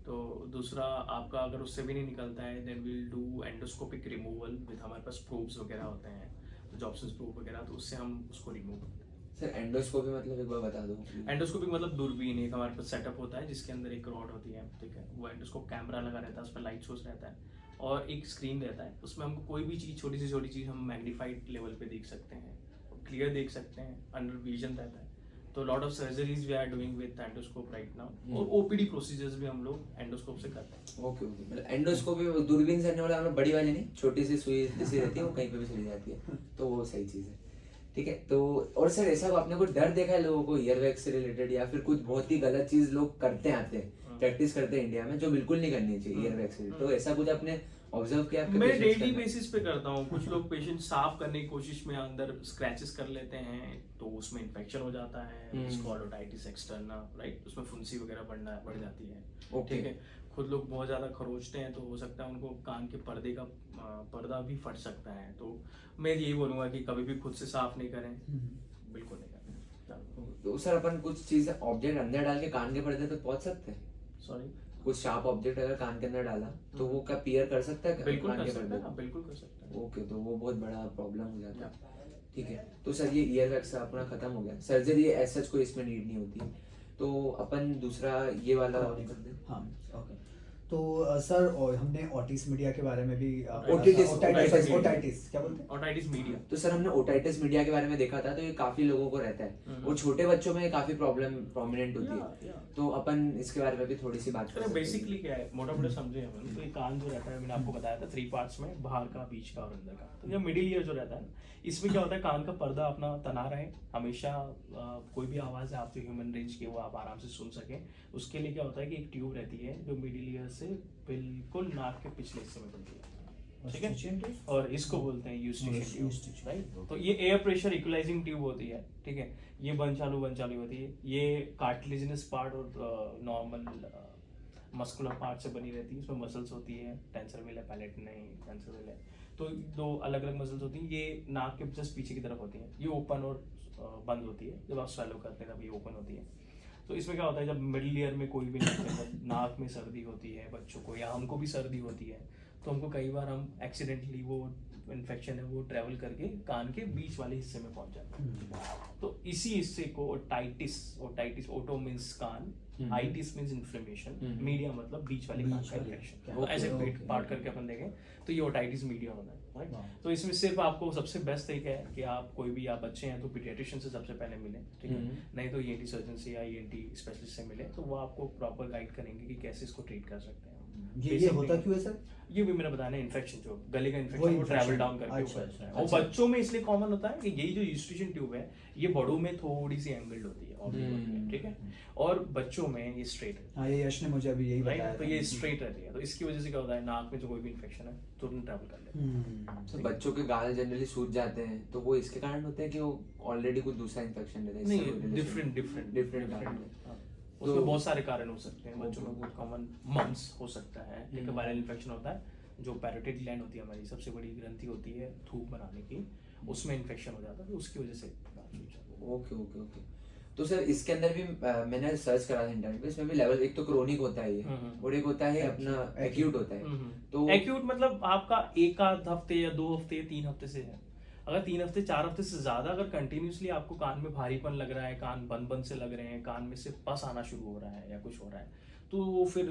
तो दूसरा आपका अगर उससे भी नहीं निकलता है, then will do endoscopic removal with, हमारे पास प्रूफ्स वगैरह होते हैं, तो जॉब्सन प्रूफ वगैरह, तो उससे हम उसको रिमूव करते हैं। सर एंडोस्कोपी मतलब एक बार बता दो। एंडोस्कोपिक मतलब दूरबीन, एक हमारे पास सेटअप होता है जिसके अंदर एक रॉड होती है, ठीक है, वो एंडोस्कोप कैमरा लगा रहता है, उस पर लाइट सोर्स रहता है और एक स्क्रीन रहता है, उसमें हमको कोई भी चीज़, छोटी से छोटी चीज़ हम मैग्नीफाइड लेवल पे देख सकते हैं, क्लियर देख सकते हैं, अंडर विजन रहता है। तो lot of surgeries we are doing with endoscope right now, और ओपीडी प्रोसीजर्स भी हम लोग एंडोस्कोप से करते हैं। ओके ओके, मतलब एंडोस्कोपी दूरबीन से करने वाला मतलब बड़ी वाली नहीं, छोटी सी सुई जैसी रहती है, वो कहीं पे भी चली जाती है, तो वो सही चीज़ है। ठीक है, तो और सर ऐसा आपने कोई डर देखा है लोगों को ईयरवैक्स से रिलेटेड, या फिर कुछ बहुत ही गलत चीज लोग करते आते हैं, प्रैक्टिस करते हैं इंडिया में, जो बिल्कुल नहीं करनी चाहिए ईयरवैक्स से, तो ऐसा कुछ आपने ऑब्जर्व किया? मैं डेली बेसिस पे करता हूँ। कुछ लोग पेशेंट साफ करने की कोशिश में अंदर स्क्रैचेस कर लेते हैं, तो उसमें इन्फेक्शन हो जाता है, स्कॉलोटाइटिस एक्सटर्ना, राइट, उसमें फुंसी वगैरह बढ़ जाती है। ठीक है, खुद लोग बहुत ज्यादा खरोचते हैं तो हो सकता है उनको कान के पर्दे का पर्दा भी फट सकता है। तो मैं यही बोलूंगा कि कभी भी खुद से साफ नहीं करें, बिल्कुल नहीं करें। तो सर अपन कुछ चीज ऑब्जेक्ट अंदर डाल के कान के पर्दे तक पहुंच सकते हैं? सॉरी, कुछ शार्प ऑब्जेक्ट अगर कान के अंदर डाला तो वो क्या पियर कर सकता है बिल्कुल कान कर के सकता पर्दे है, को? हाँ, बिल्कुल कर सकता है। ओके, तो वो बहुत बड़ा प्रॉब्लम हो जाता है। ठीक है, तो सर ये ईयरवैक्स अपना खत्म हो गया, सर्जरी एज सच कोई इसमें नीड नहीं होती, तो अपन दूसरा ये वाला कर दें। हाँ, ओके। तो सर हमने ओटिस मीडिया के बारे में भी ओटिटिस क्या बोलते हैं? Otitis media. तो सर हमने ओटाइटिस मीडिया के बारे में देखा था, तो ये काफी लोगों को रहता है और छोटे बच्चों में काफी प्रॉब्लम प्रोमिनेंट होती है, तो अपन इसके बारे में भी थोड़ी सी बात करें। बेसिकली क्या है, मोटा मोटा समझे हम, तो ये कान जो रहता है, मैंने आपको बताया था 3 पार्ट्स में, बाहर का, बीच का और अंदर का। तो ये मिडिल ईयर जो रहता है, इसमें क्या होता है, कान का पर्दा अपना तना रहे हमेशा, कोई भी आवाज है आपके ह्यूमन रेंज की वो आप आराम से सुन सके। उसके लिए क्या होता है कि एक ट्यूब रहती है जो मिडिल ईयर से बिल्कुल नाक के पिछले हिस्से में बनती है, ठीक है, और इसको बोलते हैं यूस्टिशियन ट्यूब, राइट। तो ये एयर प्रेशर इक्वलाइजिंग ट्यूब होती है, ठीक है, ये बंद चालू होती है। ये कार्टिलेजिनस पार्ट और नॉर्मल मस्कुलर पार्ट से बनी रहती है, इसमें मसल्स होती है, टेंसर व्हील है, पैलेट नहीं, टेंसर व्हील है, तो 2 अलग अलग मसल्स होती हैं। ये नाक के जस्ट पीछे की तरफ होती हैं, ये ओपन और बंद होती है, जब आप स्वैलो करते हैं तब ये ओपन होती है। तो इसमें क्या होता है, जब मिडिल ईयर में कोई भी नाक में सर्दी होती है बच्चों को, या हमको भी सर्दी होती है, तो हमको कई बार हम एक्सीडेंटली वो इन्फेक्शन है वो ट्रेवल करके कान के बीच वाले हिस्से में पहुंच जाता है। तो इसी हिस्से को ओटाइटिस, ओटो मींस कान, आइटिस मींस इन्फ्लेमेशन, मीडिया मतलब बीच वाले कान का इन्फेक्शन। तो ऐसे पार्ट करके अपन देखें तो ये ओटाइटिस मीडिया होता है, राइट। तो इसमें सिर्फ आपको सबसे बेस्ट तरीका है कि आप कोई भी आप बच्चे हैं तो पीडियाट्रिशियन से सबसे पहले मिलें, ठीक है, नहीं तो ईएनटी सर्जन से या ईएनटी स्पेशलिस्ट से मिले, तो वो आपको प्रॉपर गाइड करेंगे कि कैसे इसको ट्रीट कर सकते हैं। ये होता क्यों है सर? ये भी मैंने बताया ना, इन्फेक्शन जो गले का वो इन्फेक्शन वो ट्रैवल infection, डाउन करके अच्छा, ऊपर जाता है। अच्छा। और बच्चों में इसलिए कॉमन होता है कि यही जो यूस्ट्रिशियन ट्यूब है ये बड़ों में थोड़ी सी एंगल्ड होती है और ठीक है, और बच्चों में ये स्ट्रेट है। हाँ, ये यश ने मुझे अभी यही बताया राइट, तो था। ये स्ट्रेट रहती है, तो इसकी वजह से क्या होता है, नाक में जो कोई भी इन्फेक्शन है तुरंत ट्रैवल कर लेता है। तो बच्चों के गाल जनरली सूज जाते हैं, तो वो इसके कारण होते हैं कि वो ऑलरेडी कुछ दूसरा इन्फेक्शन लेते हैं? नहीं, डिफरेंट कारण है। उसमें बहुत सारे कारण हो सकते हैं। बच्चों में बहुत कॉमन मम्स हो सकता है, एक वायरल इन्फेक्शन होता है, जो पैरोटिड ग्लैंड होती है हमारी सबसे बड़ी ग्रंथि होती है थूक बनाने की, उसमें इन्फेक्शन हो जाता है, तो उसकी वजह से ओके ओके ओके। तो सर इसके अंदर भी मैंने सर्च करा था इंटरनेट पे, इसमें भी लेवल, एक तो क्रोनिक होता है ये, और एक होता है अपना एक्यूट होता है। तो एक्यूट मतलब आपका एक आध हफ्ते या 2 हफ्ते या 3 हफ्ते से है। अगर 3 हफ्ते 4 हफ्ते से ज्यादा अगर कंटिन्यूसली आपको कान में भारीपन लग रहा है, कान बंद बंद से लग रहे हैं, कान में से पस आना शुरू हो रहा है या कुछ हो रहा है, तो वो फिर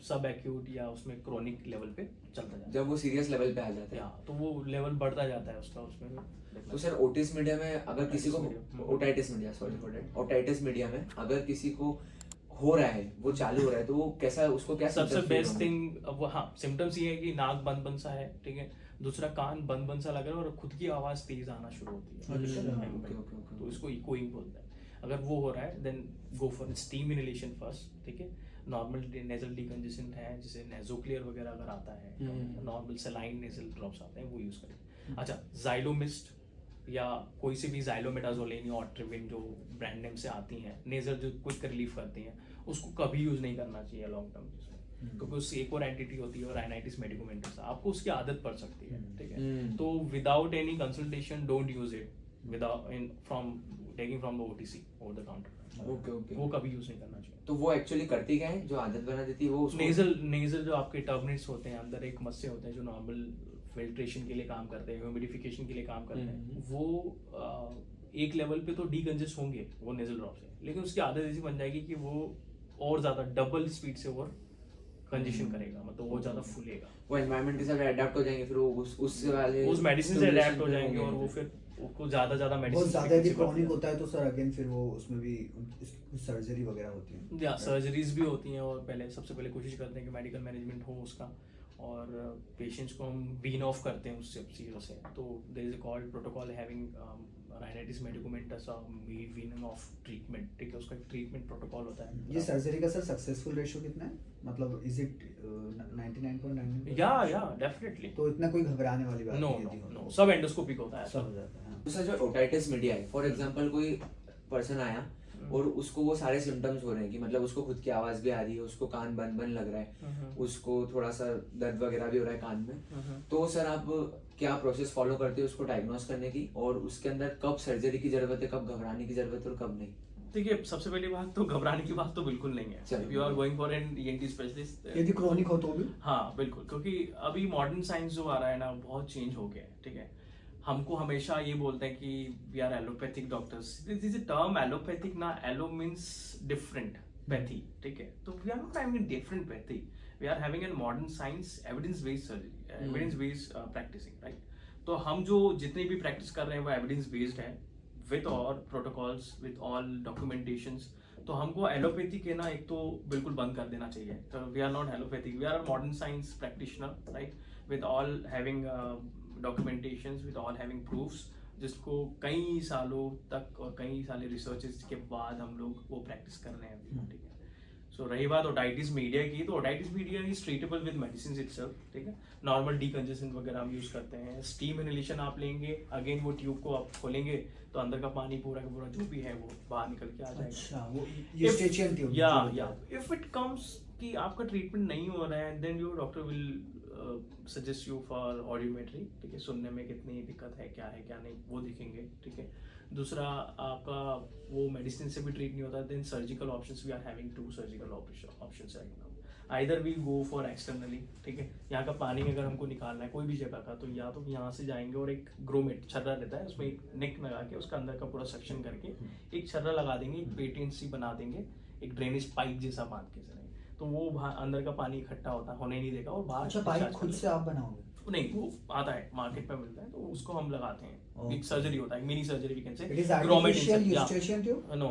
सब एक्यूट या उसमें क्रोनिक लेवल पे चलता जाता है। जब वो सीरियस लेवल पे आ जाता है तो वो लेवल बढ़ता जाता है उसका, उसमें। तो सर ओटिस मीडिया में अगर किसी को, otitis media, sorry for that, otitis media में अगर किसी को हो रहा है, वो चालू हो रहा है, तो वो कैसा, उसको क्या सबसे बेस्ट थिंग वो, हाँ, सिम्टम्स ये है कि नाक बंद बंद सा है, ठीक है, दूसरा कान बंद बंद सा लग रहा है और खुद की आवाज तेज आना शुरू होती है, तो इसको इकोइंग बोलते हैं। अगर वो हो रहा है then go for steam inhalation first, ठीक है। नॉर्मल नेजल डिकंजेशन है, जैसे नेजोक्लियर वगैरह अगर आता है, नॉर्मल सलाइन नेजल ड्रॉप्स आते हैं, वो यूज करें। अच्छा, जाइलोमिस्ट या कोई सी भी जाइलोमेटाजोलिन या ऑट्रिविन जो ब्रांड नेम से आती हैं, नेजल जो क्विक रिलीफ करती हैं, उसको कभी यूज नहीं करना चाहिए लॉन्ग टर्म, क्योंकि उससे एक और एंटिटी होती है, राइनाइटिस मेडिकोमेंटस, आपको उसकी आदत पड़ सकती है, ठीक है। तो without any consultation don't use it without in from taking from the OTC over the counter. Okay okay, वो कभी यूज नहीं करना चाहिए। तो वो एक्चुअली करती क्या है जो आदत बना देती है? वो नेजल जो आपके टर्मिनेट्स होते हैं, अंदर एक मस्से होते हैं जो नॉर्मल फिल्ट्रेशन के लिए काम करते हैं, ह्यूमिडिफिकेशन के लिए काम करते हैं, वो एक लेवल पे तो डीकंजेस्ट होंगे वो नेजल ड्रॉप से, लेकिन उसकी आदत ऐसी बन जाएगी कि वो और ज्यादा डबल स्पीड से और कंजेशन करेगा, मतलब वो ज्यादा फूलेगा, वो एनवायरनमेंट के साथ अडैप्ट हो जाएंगे, फिर वो उस वाले उस मेडिसिन से अडैप्ट हो जाएंगे और वो फिर उसको ज्यादा मेडिसिन, बहुत ज्यादा यदि क्रॉनिक होता है तो सर अगेन फिर वो उसमें भी सर्जरी वगैरह होती है, या सर्जरीज भी होती हैं। और पहले सबसे पहले कोशिश करते हैं कि मेडिकल मैनेजमेंट हो उसका, और पेशेंट्स को हम वीन ऑफ करते हैं उससे चीज़ों से। तो there is a called protocol having rhinitis medicaments weaning of treatment, ठीक है, उसका ट्रीटमेंट प्रोटोकॉल होता है। ये सर्जरी का सर सक्सेसफुल रेशियो कितना है, मतलब इज इट 99.99? या डेफिनेटली, तो इतना कोई घबराने वाली बात नहीं है? नो, सब एंडोस्कोपिक होता है, सब हो जाता है। दूसरा जो ओटाइटिस मीडिया है, फॉर एग्जांपल कोई पर्सन आया और उसको वो सारे सिम्टम्स हो रहे हैं कि मतलब उसको खुद की आवाज भी आ रही है, उसको कान बंद बंद लग रहा है, उसको थोड़ा सा दर्द वगैरह भी हो रहा है कान में, तो सर आप क्या प्रोसेस फॉलो करते हो उसको डायग्नोस करने की, और उसके अंदर कब सर्जरी की जरूरत है, कब घबराने की जरूरत है और कब नहीं? देखिए, सबसे पहली बात तो घबराने की बात तो बिल्कुल नहीं है। If you are going for an ENT specialist, यदि क्रॉनिक हो तो भी, हाँ बिल्कुल, क्योंकि अभी मॉडर्न साइंस जो आ रहा है ना, बहुत चेंज हो गया है, ठीक है। हमको हमेशा ये बोलते हैं कि we are allopathic doctors, this is a term allopathic ना, एलो मींस डिफरेंट, पैथी, ठीक है। तो we are not having different pathy, we are having an modern science evidence based surgery, evidence based practicing, right. तो हम जो जितनी भी practice कर रहे हैं वो एविडेंस बेस्ड है, with all protocols, with all documentations. तो हमको एलोपैथी के ना एक तो बिल्कुल बंद कर देना चाहिए। तो we are not allopathic, we are a modern science practitioner, right, with all having documentations, with all having proofs, जिसको कई सालों तक और कई साले रिसर्चेस के बाद हम लोग वो प्रैक्टिस कर रहे हैं, ठीक है। सो रही बात ओटाइटिस मीडिया की, तो otitis media is treatable with medicine itself, ठीक है। नॉर्मल डीकंजेशन वगैरह हम यूज करते हैं। स्टीम इनहेलेशन आप लेंगे, अगेन वो ट्यूब को आप खोलेंगे तो अंदर का पानी पूरा का पूरा जो भी है वो बाहर निकल के आ जाएगा। अच्छा, वो यूस्टेशियन ट्यूब, या इफ इट कम्स कि आपका ट्रीटमेंट नहीं हो रहा है, then your doctor will suggest you for audiometry, ठीक है, सुनने में कितनी दिक्कत है, क्या नहीं, वो देखेंगे, ठीक है। दूसरा, आपका वो मेडिसिन से भी ट्रीट नहीं होता, then surgical options, we are having 2 surgical options right now. Either we go for externally, ठीक है, यहाँ का पानी अगर हमको निकालना है कोई भी जगह का, तो या तो यहाँ से जाएंगे और एक ग्रोमेट छर्रा रहता है, उसमें एक नेक लगा के उसका अंदर का पूरा सक्शन करके एक छर्रा लगा देंगे, एक पेटेंट सी बना देंगे, एक ड्रेनेज पाइप जैसा बांध के, तो वो अंदर का पानी इकट्ठा होने नहीं देगा और बाहर। अच्छा, पाइप खुद से आप बनाओगे? नहीं, वो आता है मार्केट में मिलता है, तो उसको हम लगाते हैं। एक सर्जरी होता है, mini surgery we can say, grommet insertion tube, no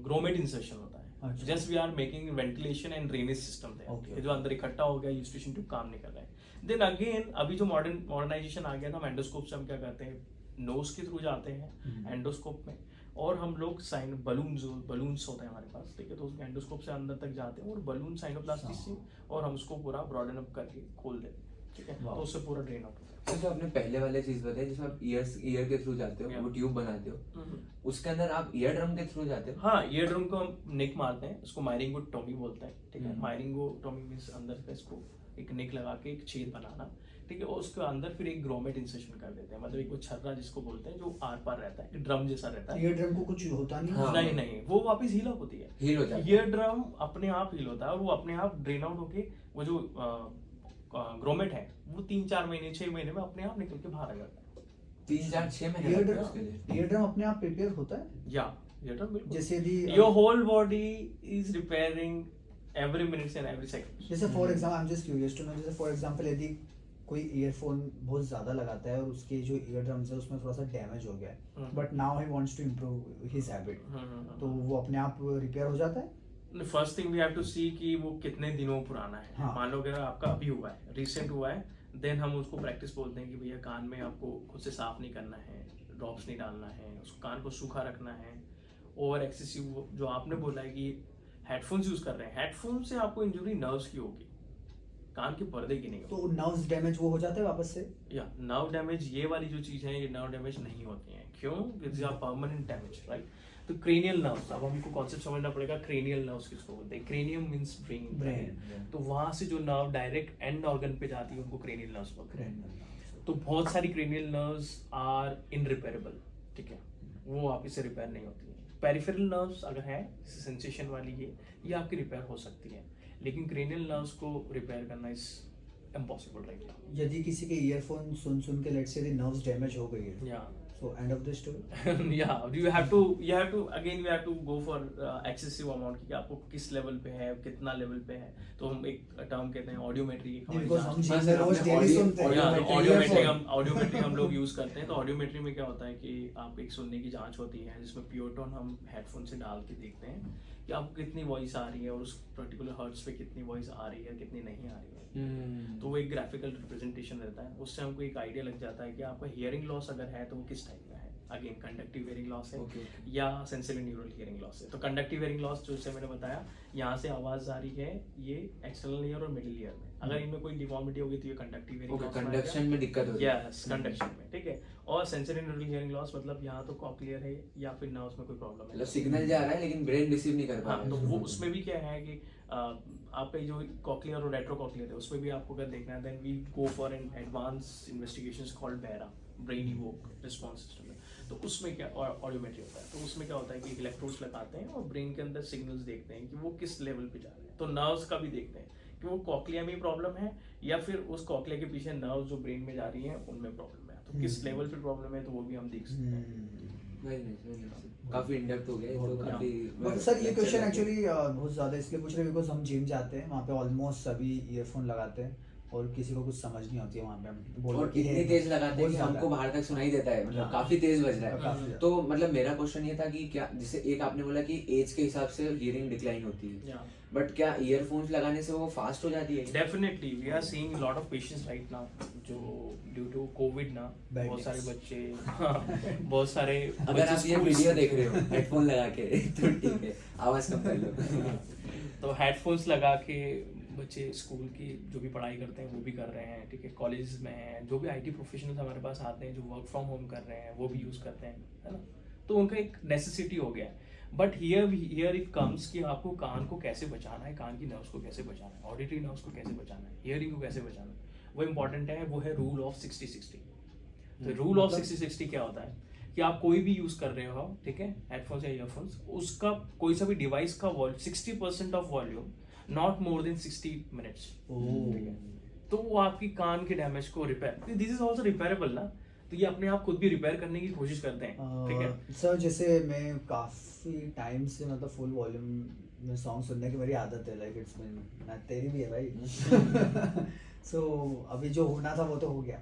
grommet insertion होता है, अच्छा। Just we are making ventilation and drainage system Okay. जो अंदर इकट्ठा हो गया, यूस्टेशन ट्यूब काम नहीं कर रहा है। देन अगेन अभी जो मॉडर्नाइजेशन आ गया था, एंडोस्कोप से हम क्या करते हैं, नोज के थ्रू जाते हैं एंडोस्कोप में, और हम लोग साइन बलून्स होते हैं हमारे पास, ठीक है, तो उसमें एंडोस्कोप से अंदर तक जाते हैं और बलून साइनोप्लास्टी से, और हम उसको पूरा ब्रॉडन अप करके खोल देते हैं, ठीक है, तो उससे पूरा ड्रेन आउट होता है। जो आपने पहले वाले चीज बताई जिसमें आप ईयर के थ्रू जाते हो, वो ट्यूब बनाते हो, उसके अंदर आप ईयर ड्रम के थ्रू जाते हो? हाँ, ईयर ड्रम को हम निक मारते हैं, उसको मायरिंगोटोमी बोलते हैं, ठीक है, मायरिंगोटोमी मींस अंदर का इसको एक निक लगा के एक छेद बनाना, ठीक है, और उसके अंदर फिर एक ग्रोमेट इंसर्शन कर देते हैं, मतलब एक वो छर्रा जिसको बोलते हैं जो आर पार रहता है, ड्रम जैसा रहता है। ईयर ड्रम को कुछ होता नहीं? हाँ। नहीं, वो वापस हील अप होती है, हील हो जाता है। ईयर ड्रम अपने आप हील होता है और वो अपने आप ड्रेन आउट होके वो जो ग्रोमेट है वो 3-4 महीने 6 महीने में अपने आप निकल के बाहर आ जाता है। 3-4-6 महीने ईयर लगते हैं उसके लिए। ईयर ड्रम अपने आप प्रिपेयर होता है? या ईयर ड्रम बिल्कुल, जैसे यदि your whole body is repairing every minute and every second. जैसे for example I am just curious to know, जैसे फॉर एग्जांपल यदि कोई ईयरफोन बहुत ज्यादा लगाता है और उसके जो ईयर ड्रम्स है उसमें थोड़ा सा डैमेज हो गया है, but now he wants to improve his habit, तो वो अपने आप रिपेयर हो जाता है? First thing we have to see कि वो कितने दिनों पुराना है। हाँ। मान लो अगर आपका अभी हुआ है, रिसेंट हुआ है, देन हम उसको प्रैक्टिस बोलते हैं कि भैया कान में आपको खुद से साफ नहीं करना है, ड्रॉप्स नहीं डालना है, उसको कान को सूखा रखना है। ओवर एक्सेसिव जो आपने बोला है कि हेडफोन्स यूज कर रहे हैं, हेडफोन से आपको इंजरी नर्व्स की होगी, कान के पर्दे की नहीं होगी। तो नर्व्स डैमेज वो हो जाता है वापस से? या नर्व डैमेज, ये वाली जो चीज है ये नर्व डैमेज नहीं होती है। क्यों? This are permanent damage, right. तो क्रेनियल नर्व्स, अब हमको कॉन्सेप्ट समझना पड़ेगा, क्रेनियल नर्व्स किसको बोलते हैं। क्रेनियम मींस ब्रेन, तो वहां से जो नर्व डायरेक्ट एंड ऑर्गन पे जाती है उनको क्रेनियल नर्व्स बोलते हैं। तो बहुत सारी क्रेनियल नर्व्स आर इनरिपेयरेबल, ठीक है, वो आप इससे रिपेयर नहीं होती है। पेरिफेरल नर्व्स अगर है, सेंसेशन वाली ये आपकी रिपेयर हो सकती है, लेकिन क्रेनियल नर्व्स को रिपेयर करना इज इम्पॉसिबल, राइट। यदि किसी के ईयरफोन सुन के लेट्स से यदि नर्व्स डैमेज हो गई है, या so end of the story? yeah, you have to again you have to go for excessive amount कि आपको किस लेवल पे है, कितना लेवल पे है। तो हम एक टर्म कहते हैं ऑडियोमेट्री, Because हम हाँ, जिम में सर, रोज आपने डेली सुनते हैं ऑडियोमेट्री हम लोग यूज करते हैं। तो ऑडियोमेट्री में क्या होता है कि आप एक सुनने की जांच होती है जिसमें प्योर टोन हम हेडफोन से डाल के देखते हैं कि आपको कितनी वॉइस आ रही है और उस पर्टिकुलर हर्ट्ज पे कितनी वॉइस आ रही है, कितनी नहीं आ रही है। तो वो एक ग्राफिकल रिप्रेजेंटेशन रहता है, उससे हमको एक आइडिया लग जाता है कि आपका हियरिंग लॉस अगर है तो वो किस टाइप का है। अगेन कंडक्टिव हियरिंग लॉस है या सेंसरी न्यूरल हियरिंग लॉस है। तो कंडक्टिव हियरिंग लॉस जो मैंने बताया, यहाँ से आवाज आ रही है ये एक्सटर्नल ईयर और मिडिल ईयर में, अगर इनमें कोई डिफॉर्मिटी होगी तो ये कंडक्टिव हियरिंग लॉस, कंडक्शन में दिक्कत होती है। यस, कंडक्शन में, ठीक है। और सेंसरी न्यूरल हियरिंग लॉस मतलब यहाँ तो कॉक्लियर है या फिर नर्व्स में कोई प्रॉब्लम है, मतलब सिग्नल जा रहा है लेकिन ब्रेन रिसीव नहीं कर पा रहा हाँ। है। तो वो उसमें भी क्या है कि आपका जो कॉक्लियर और रेट्रोकॉक्लियर है उसमें भी आपको अगर देखना है, then we go for an advance investigations called BERA, brain evoke response system. तो उसमें क्या ऑडियोमेट्री होता है, तो उसमें क्या होता है कि इलेक्ट्रोड्स लगाते हैं और ब्रेन के अंदर सिग्नल्स देखते हैं कि वो किस लेवल पे जा रहे हैं। तो नर्व्स का भी देखते हैं कि वो कॉक्लिया में प्रॉब्लम है या फिर उस कॉक्लिया के पीछे नर्व्स जो ब्रेन में जा रही हैं उनमें प्रॉब्लम है, तो किस लेवल पे प्रॉब्लम है तो वो भी हम देख सकते हैं। काफी इन डेप्थ हो गया ये तो काफी। सर ये क्वेश्चन एक्चुअली बहुत ज्यादा इसलिए पूछ रहे हैं बिकॉज हम जिम जाते हैं, वहाँ पे ऑलमोस्ट सभी ईयरफोन लगाते हैं और किसी को कुछ समझ नहीं होती है वहाँ पे। हम और इतनी तेज लगाते हैं कि हमको बाहर तक सुनाई देता है, मतलब काफी तेज बज रहा है। तो मतलब मेरा क्वेश्चन ये था कि क्या, जैसे एक आपने बोला कि एज के हिसाब से हियरिंग डिक्लाइन होती है, बट क्या ईयरफोन्स लगाने से वो फास्ट हो जाती है? Definitely we are seeing lot of patients right now जो ड्यू टू कोविड ना बहुत सारे बच्चे बहुत सारे अगर आप ये वीडियो देख रहे हो हेडफोन लगा के तो ठीक है, आवाज कम कर लो। तो हेडफोन्स लगा के बच्चे स्कूल की जो भी पढ़ाई करते हैं वो भी कर रहे हैं, ठीक है, कॉलेज में हैं, जो भी आईटी प्रोफेशनल्स हमारे पास आते हैं जो वर्क फ्रॉम होम कर रहे हैं वो भी यूज़ करते हैं, है ना। तो उनका एक नेसेसिटी हो गया है। बट हियर इट कम्स कि आपको कान को कैसे बचाना है, कान की नर्व्स को कैसे बचाना है, ऑडिटरी नर्व्स को कैसे बचाना है, हियरिंग को कैसे बचाना है, वो इंपॉर्टेंट है। वो है रूल ऑफ 60-60। तो रूल ऑफ 60-60 क्या होता है कि आप कोई भी यूज कर रहे हो, ठीक है, हेडफोन्स या ईयरफोन्स, उसका कोई सा भी डिवाइस का volume 60% of volume not more than 60 minutes, ठीक है। तो वो आपकी कान के डैमेज को repair, this is also repairable ना। तो ये अपने आप खुद भी रिपेयर करने की कोशिश करते हैं, ठीक है सर जैसे मैं काफी टाइम से मतलब फुल वॉल्यूम में सॉन्ग सुनने की मेरी आदत है, लाइक इट्स बीन ना, तेरी भी है भाई सो अभी जो होना था वो तो हो गया,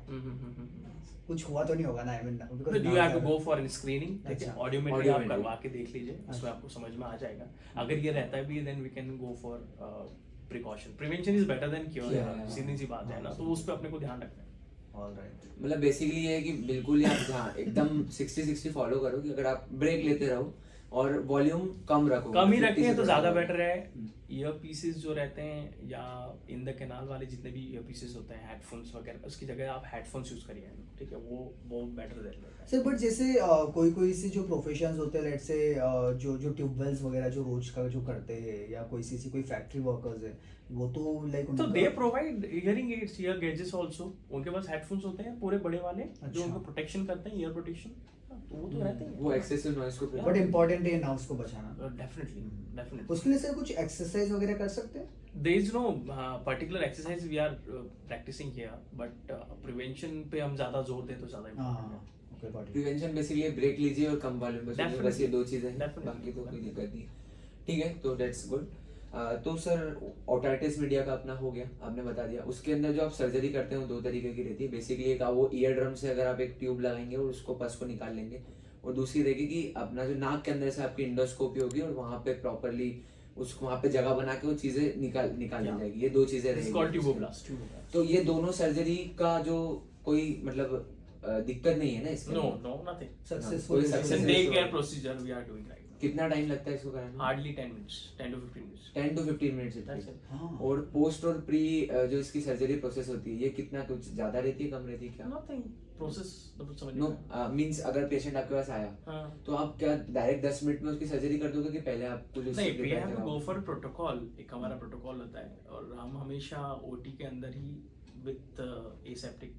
कुछ हुआ तो नहीं होगा ना, I mean because you have to go for screening, ठीक है, अच्छा। ऑडियोमेट्री आप करवा के देख लीजिए, उसमें आपको समझ में आ जाएगा। अगर ये रहता भी है then we can go for precaution, prevention is better than cure, सीधी सी बात है ना, तो उस पे अपने को ध्यान रखना है। ऑलराइट, मतलब बेसिकली ये है कि बिल्कुल ही आप हाँ एकदम 60-60 फॉलो करो कि अगर आप ब्रेक लेते रहो और वॉल्यूम कम रखो, कम ही 50 रखें से तो बढ़ा ज्यादा दो। बेटर है। ईयर पीसेस जो रहते हैं या इन द कैनाल वाले जितने भी ईयर पीसेस होते हैं, हेडफोन्स वगैरह, उसकी जगह आप हेडफोन्स यूज करिए, ठीक है, वो बेटर रहता है। सर बट जैसे कोई कोई से जो प्रोफेशंस होते हैं, लेट्स से जो ट्यूबवेल्स वगैरह जो रोज का जो करते हैं, या कोई सी कोई फैक्ट्री वर्कर्स है, वो तो लाइक तो they provide hearing aids, ear gauges also, उनके पास हेडफोन्स होते हैं पूरे बड़े वाले, जो अच्छा। उनको प्रोटेक्शन करते हैं, ईयर प्रोटेक्शन, तो वो तो रहते हैं। वो एक्सेसिव नॉइज को बट इम्पोर्टेंट है नर्व्स को बचाना, डेफिनेटली उसके लिए सर कुछ एक्सरसाइज वगैरह कर सकते हैं? there is no particular exercise we are practicing here, but prevention पे हम ज्यादा जोर दें तो ज्यादा important है। Okay got it. Prevention basically break लीजिए और कम वॉल्यूम पे सुनिए, Definitely. बस ये दो चीजें हैं, Definitely. बाकी तो कोई दिक्कत नहीं। ठीक है, तो दैट्स गुड। तो सर ओटाइटिस मीडिया का अपना हो गया, आपने बता दिया। उसके अंदर जो आप सर्जरी करते हैं वो दो तरीके की रहती है बेसिकली। एक वो ईयर ड्रम से अगर आप एक ट्यूब लगाएंगे और उसको पस को निकाल लेंगे, और दूसरी रहेगी कि अपना जो नाक के अंदर से आपकी इंडोस्कोपी होगी और वहाँ पे प्रॉपरली उसको वहाँ पे जगह बना के वो चीजें निकाल ली जाएगी। ये दो चीजें रहेंगी। तो ये दोनों सर्जरी का जो कोई मतलब दिक्कत नहीं है ना इसके? No, nothing. सक्सेसफुल कोई It's a day care procedure we are doing right now. कितना टाइम लगता है इसको कराने में? Hardly 10 minutes, 10 to 15 minutes. 10 to 15 minute That's it. हाँ। और पोस्ट और प्री जो इसकी सर्जरी प्रोसेस होती है, ये कितना कुछ ज्यादा रहती है, कम रहती है क्या? Nothing. Process मतलब समझ नो नहीं आया। मींस अगर पेशेंट आपके पास आया हाँ। तो आप क्या डायरेक्ट 10 मिनट में उसकी सर्जरी कर दोगे कि पहले आप कुछ उससे नहीं, we prepare have to कराओगे? go for a protocol. एक हमारा प्रोटोकॉल होता है और हम हमेशा ओटी के अंदर ही विद एसेप्टिक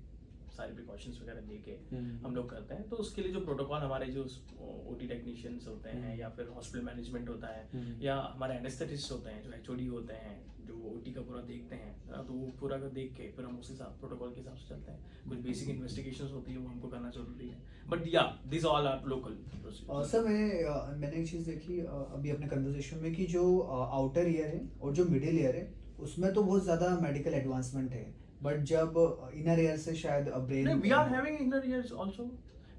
सारे प्रिकॉशंस वगैरह लेके हम लोग करते हैं। तो उसके लिए जो प्रोटोकॉल हमारे जो ओटी टेक्नीशियंस होते हैं या फिर हॉस्पिटल मैनेजमेंट होता है या हमारे एनेस्थेटिस्ट होते हैं जो एचओडी होते हैं जो ओटी का पूरा देखते हैं, तो वो पूरा का देख के फिर हम उसी प्रोटोकॉल के हिसाब से चलते हैं। कुछ बेसिक इन्वेस्टिगेशंस होती है वो हमको करना जरूरी है, बट या this all are local. Sir मैंने एक चीज़ देखी अभी अपने कन्वर्सेशन में कि जो आउटर ईयर है और जो मिडिल ईयर है उसमें तो बहुत ज़्यादा मेडिकल एडवांसमेंट है, बट जब इनर ईयर से शायद brain we are having inner ears also,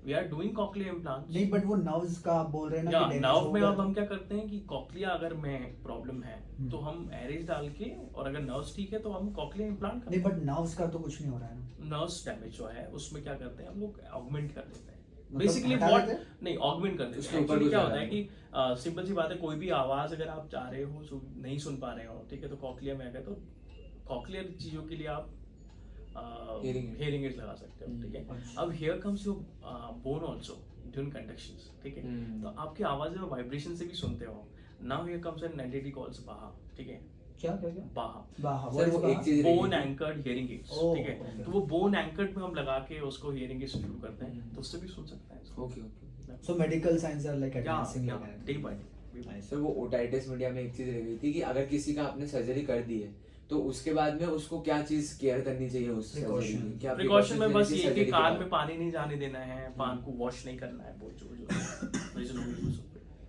we are doing cochlear implants. नहीं, बट वो नर्व्स का आप बोल रहे हैं ना या कि नर्व में अब हम क्या करते हैं कि कॉक्लिया अगर में प्रॉब्लम है तो हम एरेज डाल के, और अगर नर्व्स ठीक है तो हम कॉक्लिया इम्प्लांट करते नहीं, हैं। बट नर्व्स का तो कुछ नहीं हो रहा है ना? नर्व्स डैमेज जो है उसमें क्या करते हैं हम लोग ऑगमेंट कर देते हैं मतलब बेसिकली हटा व्हाट देते हैं? नहीं ऑगमेंट कर देते उसके हैं। ऊपर Actually कुछ क्या लगा होता है दें। कि सिंपल सी बात है, कोई भी आवाज अगर आप चाह रहे हो नहीं सुन पा रहे हो, ठीक है, तो कॉक्लिया में अगर तो कॉक्लियर चीजों के लिए आप हियरिंग एड्स लगा सकते हो, ठीक है। अब here comes your bone also during conductions, ठीक है, तो आपकी आवाज और वाइब्रेशन से भी सुनते हो। Now here comes an entity calls बाहा, ठीक है, क्या क्या क्या? बाहा सर वो एक चीज bone anchored hearing aids, Oh, ठीक है, okay. तो वो बोन एंकर्ड में हम लगा के उसको हियरिंग एड्स शुरू करते हैं, तो उससे भी सुन सकता है। Okay okay. So medical science are like advancing या like day that. By day. Sir वो ओटाइटिस मीडिया में एक चीज रह गई थी कि अगर किसी का आपने सर्जरी कर दी है तो उसके बाद में उसको क्या चीज केयर करनी चाहिए उस सर्जरी की? क्या प्रिकॉशन में बस लेनी ये चाहिए कि surgery के कान बाद? में पानी नहीं जाने देना है, पान को वॉश नहीं करना है, बहुत जो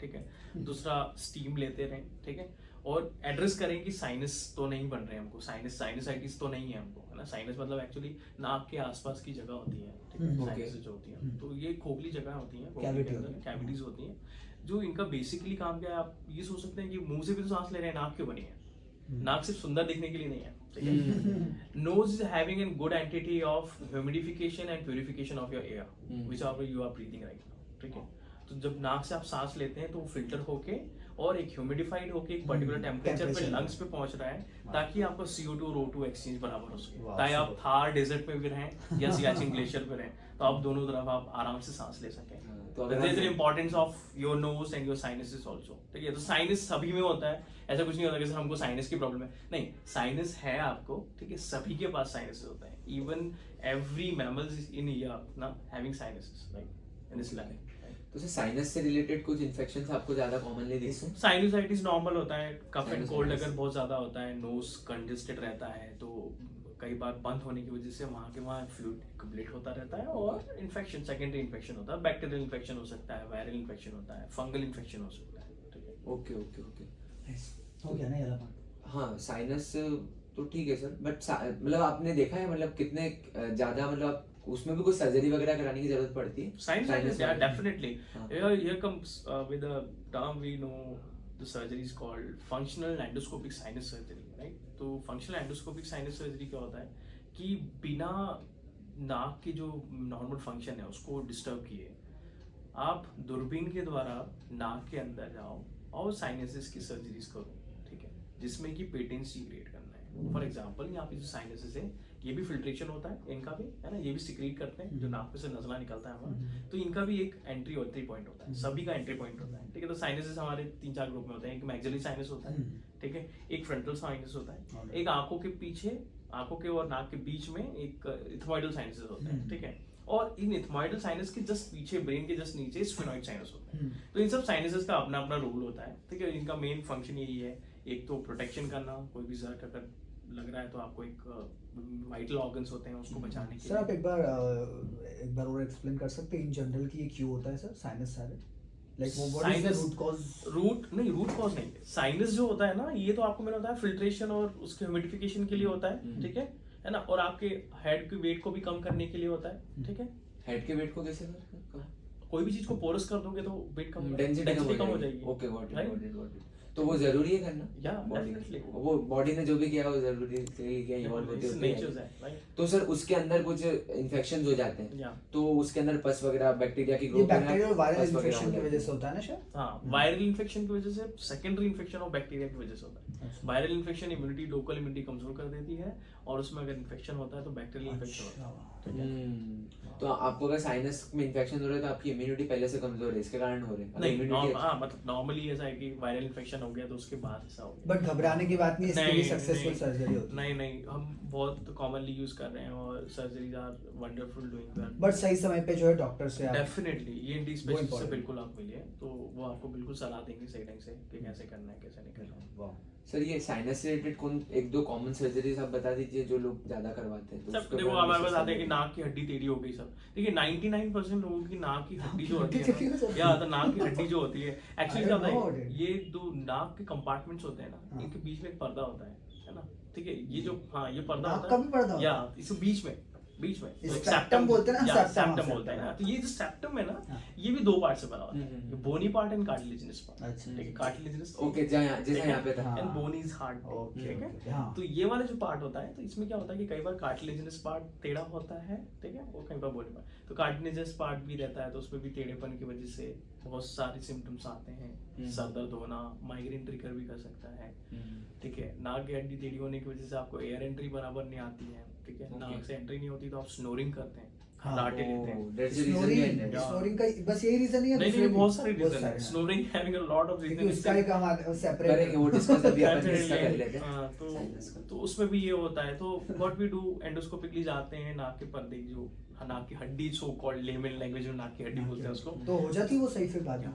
ठीक है। दूसरा स्टीम लेते रहें, ठीक है, और एड्रेस करें कि साइनस तो नहीं बन रहे हमको, साइनसाइटिस तो नहीं है हमको, है ना। साइनस मतलब एक्चुअली नाक के आसपास की जगह होती है, ठीक है, साइनस जो होती है, तो ये खोखली जगह होती है, कैविटीज होती हैं, जो इनका बेसिकली काम क्या है, आप ये सोच सकते हैं कि मुंह से भी तो सांस ले रहे हैं, नाक क्यों बनी है? नाक सिर्फ सुंदर दिखने के लिए नहीं है, ठीक है। Nose is having an good entity of humidification and purification of your air which our you are breathing right now, ठीक है। तो जब नाक से आप सांस लेते हैं तो वो फिल्टर होके और एक ह्यूमिडिफाइड होके एक पर्टिकुलर टेम्परेचर पे लंग्स पे पहुंच रहा है, ताकि आपका CO2 और O2 एक्सचेंज बराबर हो सके, ताकि आप थार डेजर्ट पे भी रहें या सियाचिन ग्लेशियर पे रहें, तो आप दोनों तरफ आप आराम से सांस ले सकें। तो there is an importance of your nose and your sinuses also, ठीक है। तो साइनस सभी में होता है, ऐसा कुछ नहीं होता कि सर हमको साइनस की प्रॉब्लम है, नहीं, साइनस है आपको, ठीक है, सभी के पास साइनसेस होता है, even every mammals in ear ना having sinuses, right, in this life. तो सर साइनस से रिलेटेड कुछ इन्फेक्शंस आपको ज्यादा कॉमनली दिखते हैं? साइनसाइटिस नॉर्मल होता है, कफ एंड कोल्ड Sinusitis. अगर बहुत ज्यादा होता है, नोज कंजेस्टेड रहता है, तो कई बार बंद होने की वजह से वहाँ फ्लूइड एक्युमुलेट होता रहता है और इन्फेक्शन, सेकेंडरी इन्फेक्शन होता है, बैक्टीरियल इन्फेक्शन हो सकता है, वायरल इन्फेक्शन होता है, फंगल इन्फेक्शन हो सकता है, ठीक है। ओके ओके ओके हो गया ना ये वाला part? हाँ साइनस तो ठीक है सर, बट मतलब आपने देखा है मतलब कितने ज्यादा मतलब आप उसमें भी कुछ सर्जरी वगैरह कराने की जरूरत पड़ती है? Sinus, yeah, definitely. हाँ. Here comes with a term we know, the surgery is called functional endoscopic sinus surgery, right? तो functional endoscopic sinus surgery क्या होता है कि बिना नाक की जो नॉर्मल फंक्शन है उसको डिस्टर्ब किए आप दूरबीन के द्वारा नाक के अंदर जाओ और साइनसेस की सर्जरीज करो, ठीक है, जिसमें कि पेटेंसी क्रिएट करना है। फॉर एग्जांपल यहाँ पे जो साइनसेस है ये भी फिल्ट्रेशन होता है इनका भी, है ना, ये भी सिक्रीट करते हैं जो नाक में से नजला निकलता है हमारा, तो इनका भी एक एंट्री पॉइंट होता है, सभी का एंट्री पॉइंट होता है, ठीक है। तो साइनसेस हमारे 3-4 ग्रुप में होते हैं, एक मैक्सिलरी साइनस होता है, ठीक है, एक फ्रंटल साइनस होता है, एक आंखों के पीछे, आंखों के और नाक के बीच में एक इथमॉइडल साइनसेस होता है, ठीक है। और इन इथमॉइडल साइनस के जस्ट पीछे, ब्रेन के जस्ट नीचे स्फेनॉइड साइनस होता है। तो इन सब साइनसेस का अपना अपना रोल होता है, ठीक है। इनका मेन फंक्शन यही है, एक तो प्रोटेक्शन करना, कोई भी जर्क अगर लग रहा है तो आपको एक वाइटल ऑर्गन्स होते हैं उसको बचाने के सर आप एक बार और एक्सप्लेन कर सकते हैं इन जनरल कि ये क्यों होता है सर साइनस सारे, like what is the root cause? Root cause नहीं, साइनस जो होता है ना ये तो आपको मैंने बताया फिल्ट्रेशन और उसके ह्यूमिडिफिकेशन के लिए होता है, ठीक है ना, और आपके हेड के वेट को भी कम करने के लिए होता है, ठीक है। हेड के वेट को कैसे कर? कोई भी चीज को पोरस कर दोगे तो वेट कम, डेंसिटी कम हो जाएगी। Okay got it. तो वो जरूरी है करना? या डेफिनेटली वो बॉडी ने जो भी किया वो जरूरी है क्या इन्वॉल्व होती है। तो सर उसके अंदर कुछ इन्फेक्शंस हो जाते हैं, तो उसके अंदर पस वगैरह बैक्टीरिया की ग्रोथ, बैक्टीरियल और वायरल इन्फेक्शन की वजह से होता है ना सर? हाँ, वायरल इन्फेक्शन की वजह से, सेकेंडरी इन्फेक्शन और बैक्टीरिया की वजह से होता है। Viral infection immunity, local immunity कमजोर कर देती है, और उसमें अगर इन्फेक्शन होता है तो बैक्टीरियल इन्फेक्शन होता है। तो आपको अगर साइनस में इन्फेक्शन हो रहा है तो आपकी इम्यूनिटी पहले से कमजोर है, इसके कारण हो रहे हैं? नहीं, हाँ, मतलब नॉर्मली ऐसा है कि वायरल इन्फेक्शन हो गया तो उसके बाद ऐसा हो गया। बट घबराने की बात नहीं, इसके लिए सक्सेसफुल सर्जरी होती है। नहीं, हम बहुत कॉमनली यूज कर रहे हैं और surgeries are wonderful doing well. But सही समय पे जो है डॉक्टर से आप डेफिनेटली ईएनटी स्पेशलिस्ट से बिल्कुल आप मिलिए, तो वो आपको बिल्कुल सलाह देंगे सही ढंग से कि कैसे करना है, कैसे नहीं करना है। वाह सर ये साइनस से रिलेटेड कौन 1-2 कॉमन सर्जरीज आप बता दीजिए जो लोग ज्यादा करवाते हैं। तो सब देखो हमारे पास आते हैं कि नाक की हड्डी टेढ़ी हो गई सब। देखिए 99% लोगों की नाक की हड्डी जो होती है ना, या तो नाक की हड्डी जो होती है एक्चुअली क्या होता है, ये दो नाक के कंपार्टमेंट्स होते हैं ना, इनके बीच में एक पर्दा होता है ना, ठीक है। ये जो ये पर्दा होता है या इसके बीच में सेप्टम बोलते हैं ना, सेप्टम बोलते हैं ना। तो ये जो सेप्टम है ना, ये भी 2 पार्ट से बना होता है, ये बोनी पार्ट एंड कार्टिलेजिनस पार्ट, ठीक है। कार्टिलेजिनस ओके, जैसे यहाँ पे था, एंड बोनी इज हार्ड, ठीक है। तो ये वाला जो पार्ट होता है, तो इसमें क्या होता है कि कई बार कार्टिलेजिनस पार्ट टेढ़ा होता है, ठीक है, और कई बार बोनी पार्ट, तो कार्टिलेजिनस पार्ट भी रहता है, तो उसमें भी टेढ़ेपन की वजह से बहुत सारे सिम्टम्स आते हैं, सर दर्द होना, माइग्रेन ट्रिगर भी कर सकता है, ठीक है। नाक की हड्डी टेढ़ी होने की वजह से आपको एयर एंट्री बराबर नहीं आती है, ठीक है, नाक से एंट्री नहीं होती तो आप स्नोरिंग करते हैं, खर्राटे लेते हैं। स्नोरिंग का बस यही रीजन है? नहीं, बहुत सारे रीजन है, snoring having a lot of reason, उसका एक हम सेपरेट करेंगे, वो डिस्कस अभी अपन डिस्कस कर लेते हैं। हाँ, तो उसमें भी ये होता है, तो व्हाट वी डू, एंडोस्कोपिकली जाते हैं, नाक के पर्दे जो नाक की हड्डी, सो कॉल्ड लेमन लैंग्वेज में नाक की हड्डी बोलते हैं उसको, तो हो जाती है वो सही, फिर बाद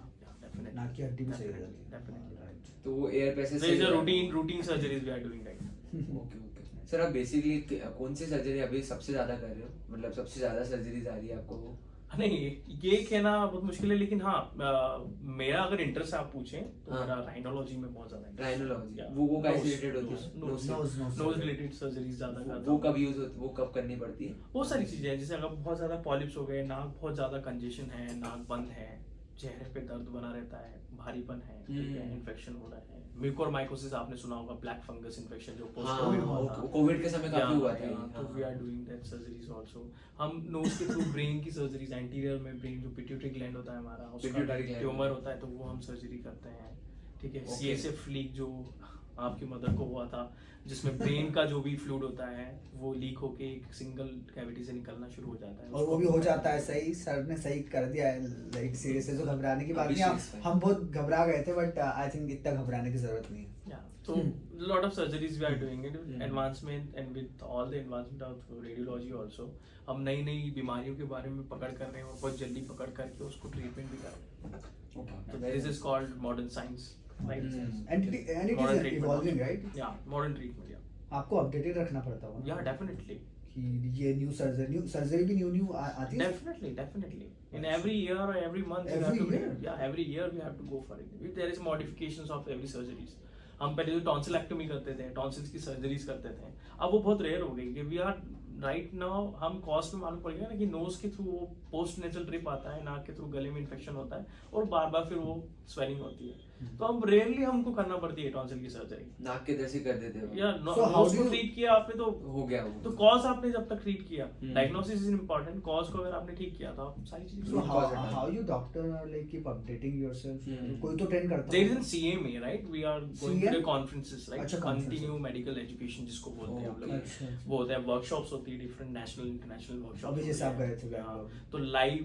में नाक की हड्डी भी सही हो जाती है डेफिनेटली। तो वो air passage there is a routine surgeries we are doing right. Okay sir, आप बेसिकली कौन सी सर्जरी अभी सबसे ज्यादा कर रहे हो, मतलब सबसे ज्यादा सर्जरीज आ रही है आपको? वो नहीं, ये कहना बहुत मुश्किल है, लेकिन हाँ, मेरा अगर इंटरेस्ट आप पूछें तो मेरा राइनोलॉजी में बहुत ज्यादा है। राइनोलॉजी वो कैसे रिलेटेड होती है? नोज रिलेटेड सर्जरीज ज्यादा करता हूं। वो कब यूज होती है, वो कब करनी पड़ती है? बहुत सारी चीजें हैं, जैसे अगर बहुत ज्यादा पॉलिप्स हो गए, नाक बहुत ज्यादा कंजेशन है, नाक बंद है, चेहरे पे दर्द बना रहता है, भारीपन है, ठीक है, इन्फेक्शन हो रहा है, म्यूकोरमाइकोसिस आपने सुना होगा, ब्लैक फंगस इन्फेक्शन जो पोस्ट कोविड हुआ था, कोविड के समय काफी हुआ था, तो we are doing that surgeries also. हम नोज के थ्रू ब्रेन की सर्जरीज, एंटीरियर में ब्रेन जो पिट्यूटरी ग्लैंड होता है हमारा, उसका ट्यूमर होता है तो वो हम सर्जरी करते हैं, ठीक है। सीएसएफ लीक जो आपकी मदर को हुआ था, जिसमें ब्रेन का जो भी फ्लूइड होता है वो लीक होके एक सिंगल कैविटी से निकलना शुरू हो जाता है, और वो भी हो जाता है सही। सर ने सही कर दिया है, लाइक सीरियस है, तो घबराने की बात नहीं। हम बहुत घबरा गए थे, बट आई थिंक इतना घबराने की जरूरत नहीं है। So lot of surgeries we are doing it, advancement and with all the advancement of radiology also, हम नई नई बीमारियों के बारे में पकड़ कर रहे हैं और बहुत जल्दी पकड़ करके उसको ट्रीटमेंट भी कर रहे हैं। So this is called modern science, right? And it is evolving, right? Yeah, modern treatment, yeah. आपको अपडेटेड रखना पड़ता होगा या डेफिनेटली कि ये न्यू सर्जरी भी न्यू आती है definitely in every year or every month you have to every year we have to go for it. There is modifications of every surgeries. हम पहले जो टॉन्सिलेक्टोमी करते थे, टॉन्सिल्स की सर्जरीज करते थे, अब वो बहुत रेयर हो गई कि वी आर राइट नाउ हम कॉस्ट में मालूम पड़ गया ना कि नोज के थ्रू वो पोस्ट नेजल ड्रिप आता है, नाक के थ्रू गले में इन्फेक्शन होता है और बार बार फिर वो स्वेलिंग होती है, तो हम रेयरली हमको करना पड़ती है टॉन्सिल की सर्जरी. नाक के इधर से कर देते हो या नोज को ट्रीट किया आपने तो हो गया वो. तो कॉज आपने जब तक ट्रीट किया, डायग्नोसिस इज इम्पोर्टेंट, कॉज को अगर आपने ठीक किया तो आप सारी चीजें. So how you doctor like keep updating yourself? कोई तो ट्रेन करता है. There is in CMA, right? We are going to the conferences, like अच्छा, continue medical education जिसको बोलते हैं हम लोग. वो होता है वर्कशॉप्स होती है, डिफरेंट नेशनल इंटरनेशनल वर्कशॉप्स. अभी जैसे आप गए थे बैंगलोर. तो लाइव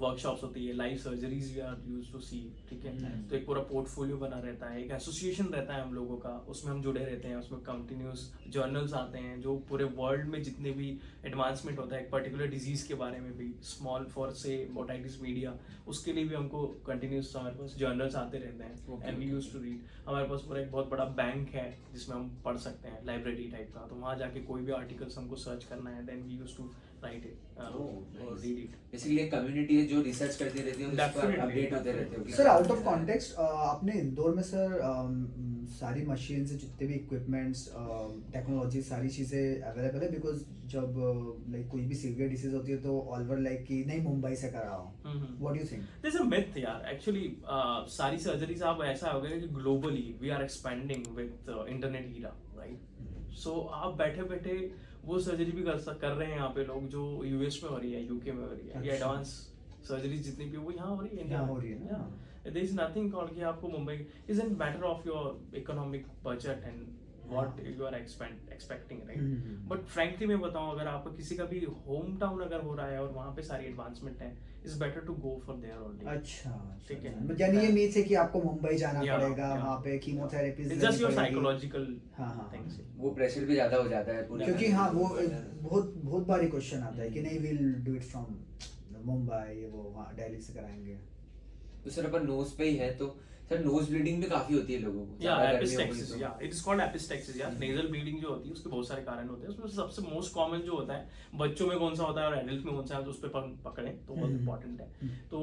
वर्कशॉप्स होती है, live surgeries we are used to see, ठीक है. तो एक पूरा पोर्टफोलियो बना रहता है, एक एसोसिएशन रहता है हम लोगों का, उसमें हम जुड़े रहते हैं, उसमें कंटिन्यूस जर्नल्स आते हैं जो पूरे वर्ल्ड में जितने भी एडवांसमेंट होता है एक पर्टिकुलर डिजीज के बारे में भी, स्मॉल फॉर से ओटाइटिस मीडिया, उसके लिए भी हमको कंटिन्यूस हमारे पास जर्नल्स आते रहते हैं and we used to read. हमारे पास पूरा एक बहुत बड़ा बैंक है जिसमें हम पढ़ सकते हैं, लाइब्रेरी टाइप का, तो वहाँ जाके कोई भी आर्टिकल्स हमको सर्च करना है then we used to write it और रीड इट. बेसिकली एक कम्युनिटी है जो रिसर्च करती रहती है, उस पर अपडेट होते रहते हो. सर आउट ऑफ कॉन्टेक्स्ट आपने इंदौर में सर सारी मशीन से जितने भी इक्विपमेंट्स टेक्नोलॉजी सारी चीज़ें अवेलेबल है? बिकॉज जब लाइक कोई भी सीवियर डिसीज होती है तो ऑलवर लाइक कि नहीं मुंबई से करा हूँ. What do you think? This is a myth यार. एक्चुअली सारी सर्जरीज आप ऐसा हो गया कि globally we are expanding with internet era, right? So आप बैठे बैठे वो सर्जरी भी कर रहे हैं यहाँ पे लोग जो यूएस में हो रही है, यूके में हो रही है, या एडवांस सर्जरी जितनी भी वो यहाँ हो रही है, इंडिया में हो रही है ना. There is nothing called कि आपको Mumbai isn't matter of your economic budget and what you are expecting, right? But frankly मैं बताऊँ, अगर आपको किसी का भी होम टाउन अगर हो रहा है और वहाँ पे सारी एडवांसमेंट है, it's better to go for there only. अच्छा, ठीक है. यानी ये मीथ है कि आपको मुंबई जाना पड़ेगा, वहाँ पे chemotherapy. It's just your psychological things. वो प्रेशर भी ज्यादा हो जाता है पूरा. क्योंकि हाँ वो बहुत बारी क्वेश्चन आता है कि नहीं we'll do it from Mumbai, वो वहाँ दिल्ली से कराएंगे. तो सर अपन नोज पे ही है, तो सर नोज ब्लीडिंग भी काफी होती है लोगों को. Epistaxis, it is called epistaxis. Nasal bleeding जो होती है उसके बहुत सारे कारण होते हैं. उसमें सबसे मोस्ट कॉमन जो होता है, बच्चों में कौन सा होता है और एडल्ट में कौन सा है, तो उस पर पकड़े तो बहुत इंपॉर्टेंट है. तो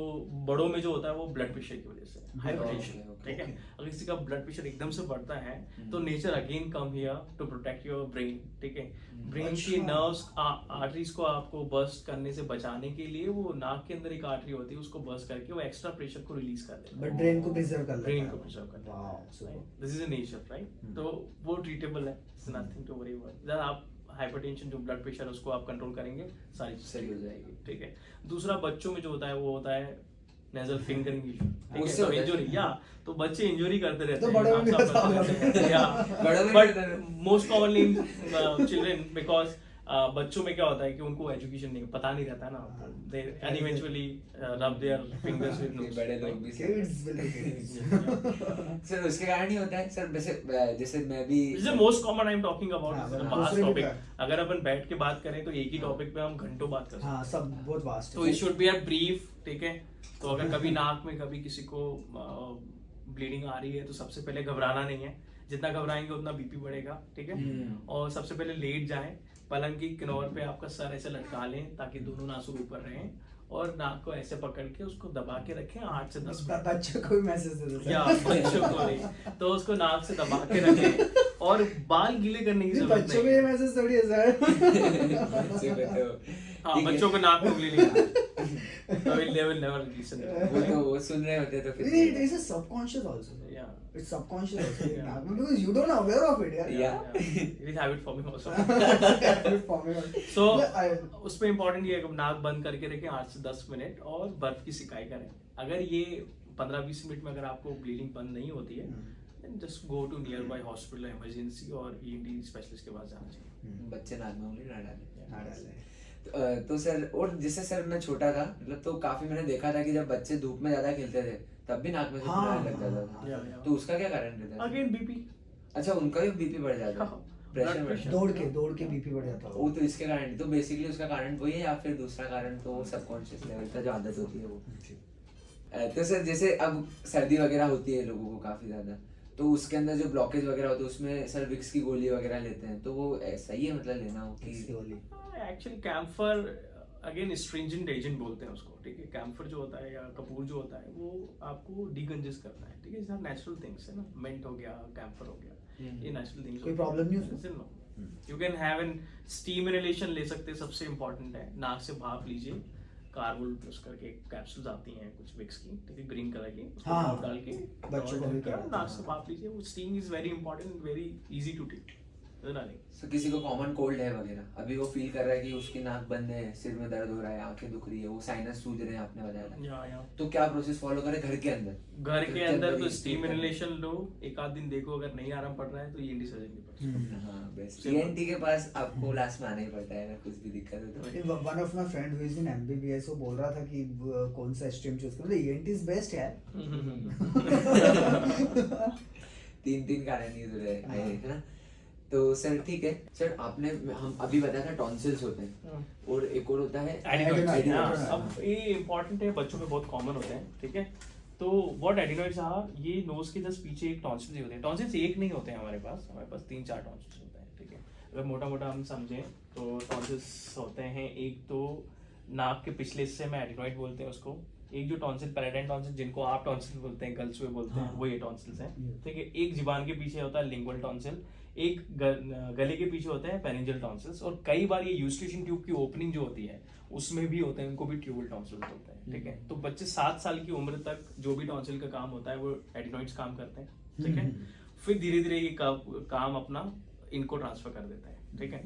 बड़ों में जो होता है वो ब्लड प्रेशर की वजह से, हाइपरटेंशन, ठीक है. अगर किसी का ब्लड प्रेशर एकदम से बढ़ता है तो nature again come here to protect your brain, ठीक है. ब्रेन की नर्व्स आर्टरीज को आपको बर्स्ट करने से बचाने के लिए वो नाक के अंदर एक आर्टरी होती है, उसको बर्स्ट करके वो एक्स्ट्रा प्रेशर को रिलीज कर देता है, बट ब्रेन को प्रिजर्व कर लेता है. ब्रेन को प्रिजर्व करता है. This is a nature, right? तो वो ट्रीटेबल है, it's nothing to worry about. जब आप हाइपरटेंशन जो ब्लड प्रेशर है उसको आप कंट्रोल करेंगे, सारी चीज सही हो जाएगी, ठीक है. दूसरा बच्चों में जो होता है वो होता है नेजल फिंगरिंग इशू, ठीक है. तो इंजरी, या तो बच्चे इंजरी करते रहते हैं, बड़ों में but most commonly children, because बच्चों में क्या होता है कि उनको एजुकेशन नहीं पता नहीं रहता है ना, दे एंड इवेंचुअली रब देयर फिंगर्स विद नोज. बड़े लोग भी सर उसके कारण ही होता है सर. जैसे मैं भी this is most common I am talking about vast topic. अगर अपन बैठ के बात करें तो एक ही टॉपिक पे हम घंटों बात कर सकते हैं. हां सब बहुत वास्ट है. तो it should be a brief, ठीक है. तो अगर कभी नाक में कभी किसी को ब्लीडिंग आ रही है तो सबसे पहले घबराना नहीं है. जितना घबराएंगे उतना बीपी बढ़ेगा, ठीक है. और सबसे पहले लेट जाएं, पलंग की किनार पे आपका सर ऐसे लटका लें ताकि दोनों नासूर ऊपर रहें, और नाक को ऐसे पकड़ के उसको दबा के रखें 8 से 10 मिनट. बच्चों को मैसेज दे दो या बच्चों को नहीं, तो उसको नाक से दबा के रखें और बाल गीले करने की जरूरत नहीं. बच्चों में ये मैसेज थोड़ी है सर. हाँ, बच्चों को नाक में उंगली नहीं तो they will never listen. वो सुन रहे होते तो फिर it is a subconscious also. Yeah. It's subconscious also. Because you don't aware of it. Yeah. It is habit forming also. Habit forming. So उसपे इम्पोर्टेंट ये है नाक बंद करके रखें 8 से 10 मिनट और बर्फ की सिकाई करें. अगर ये 15-20 मिनट में अगर आपको ब्लीडिंग बंद नहीं होती है then just go to nearby hospital emergency और ENT स्पेशलिस्ट के पास जाना चाहिए. बच्चे नाक में उंगली ना डालें. तो सर, और जैसे सर मैं छोटा था मतलब तो काफी मैंने देखा था कि जब बच्चे धूप में ज्यादा खेलते थे तब भी नाक में से खून लग जाता था. तो उसका क्या कारण रहता है? Again BP. अच्छा, उनका भी बीपी बढ़ जाता है, प्रेशर दौड़ के बीपी बढ़ जाता है. वो तो इसके कारण, तो बेसिकली उसका कारण वही है या फिर दूसरा कारण तो सबकॉन्शियस लेवल का जो आदत होती है वो. तो सर जैसे अब सर्दी वगैरह होती है लोगों को काफी ज्यादा, तो उसके अंदर जो ब्लॉकेज वगैरह होते हैं उसमें सर विक्स की गोली वगैरह लेते हैं, तो वो सही है मतलब लेना हो कि actually camphor again stringent agent बोलते हैं उसको, ठीक है। कैम्फर जो होता है या कपूर जो होता है वो आपको डीकंजेस्ट करता है, ठीक है। सब नेचुरल थिंग्स है ना, मिंट हो गया, कैम्फर हो गया, ये नेचुरल थिंग्स। कोई प्रॉब्लम नहीं है no, you can have an steam inhalation ले सकते हैं, सबसे इम्पोर्टेंट है। नाक से भाप लीजिए, कार्बोल प्लस करके कैप्सूल्स आती हैं कुछ विक्स की, ठीक है, ग्रीन कलर की, उसको भाप डाल के बच्चों को भी नाक से भाप लीजिए। वो steam is very important, very easy to take. So, किसी को कॉमन कोल्ड है वगैरह, अभी वो फील कर रहा है कि उसकी नाक बंद है, सिर में दर्द हो रहा है, आंखें दुख रही है, वो साइनस सूज रहे हैं आपने बताया था, तो क्या प्रोसेस फॉलो करें घर के अंदर? घर के अंदर तो स्टीम इनहेलेशन लो, एक आध दिन देखो, अगर नहीं आराम पड़ रहा है तो ईएनटी सर्जन के पास। हां बेस्ट, ईएनटी के पास आपको लास्ट में आना ही पड़ता है अगर कुछ भी दिक्कत है तो। One of my friend who is in MBBS वो बोल रहा था कि कौन सा स्ट्रीम चूज करूं, ईएनटी इज बेस्ट यार। तीन कारण ही जुड़े आए है ना। तो सर ठीक है सर, आपने हम अभी बताया था टॉन्सिल्स होते हैं और एक और होता है एडिनॉइड्स। अब ये इंपॉर्टेंट है, बच्चों में बहुत कॉमन होते हैं, ठीक है। तो व्हाट एडिनॉइड्स आर, ये नोज के जस्ट पीछे एक टॉन्सिल्स होते हैं। टॉन्सिल्स एक नहीं होते हैं हमारे पास 3-4 टॉन्सिल्स होते हैं, ठीक है। अगर मोटा मोटा हम समझें तो टॉन्सिल्स होते हैं, एक तो नाक के पिछले हिस्से में एडिनॉइड बोलते हैं उसको, एक जो टॉन्सिल पैराडाइन टॉन्सिल जिनको आप टॉन्सिल बोलते हैं, गर्ल्स में बोलते हैं, वो ये टॉन्सिल्स हैं, ठीक है। एक जीवान के पीछे होता है लिंगुअल टॉन्सिल, एक गले के पीछे होता है पेरिंजियल टॉन्सिल्स, और कई बार ये यूस्टेशन ट्यूब की ओपनिंग जो होती है उसमें भी होते हैं, उनको भी ट्यूबल टॉन्सिल्स बोलते हैं, ठीक है। तो बच्चे 7 साल की उम्र तक जो भी टॉन्सिल का काम होता है वो एडिनॉइड्स काम करते हैं, ठीक है। फिर धीरे धीरे ये काम अपना इनको ट्रांसफर कर देता है, ठीक है।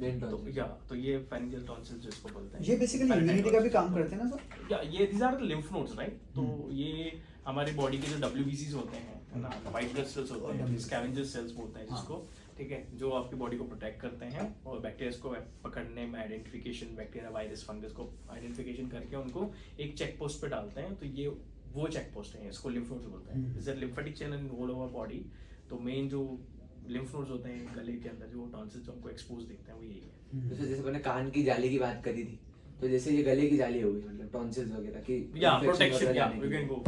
तो ये फेरिंजियल टॉन्सिल्स जिसको बोलते हैं, ये बेसिकली इम्यूनिटी का भी काम करते हैं ना सर? या ये these are the lymph nodes, right. तो ये हमारी बॉडी के जो WBCs होते हैं ना, व्हाइट ब्लड सेल्स होते हैं, स्कैवेंजर सेल्स बोलते हैं जिसको, ठीक है, जो आपकी बॉडी को प्रोटेक्ट करते हैं और बैक्टीरिया को पकड़ने में आइडेंटिफिकेशन, बैक्टीरिया, वायरस, फंगस को आइडेंटिफिकेशन करके उनको एक चेक पोस्ट पे डालते हैं। तो ये वो चेक पोस्ट है, इसको लिम्फ नोड्स बोलते हैं। Is a lymphatic channel in all over body. तो मेन जो लिम्फ नोड्स होते हैं गले के अंदर, जो टॉन्सिल्स हमको एक्सपोज देखते हैं, वो यही है। जैसे मैंने कान की जाली की बात करी थी, तो जैसे ये गले की जाली हो गई, मतलब टॉन्सिल्स वगैरह की या प्रोटेक्शन, या वी कैन गो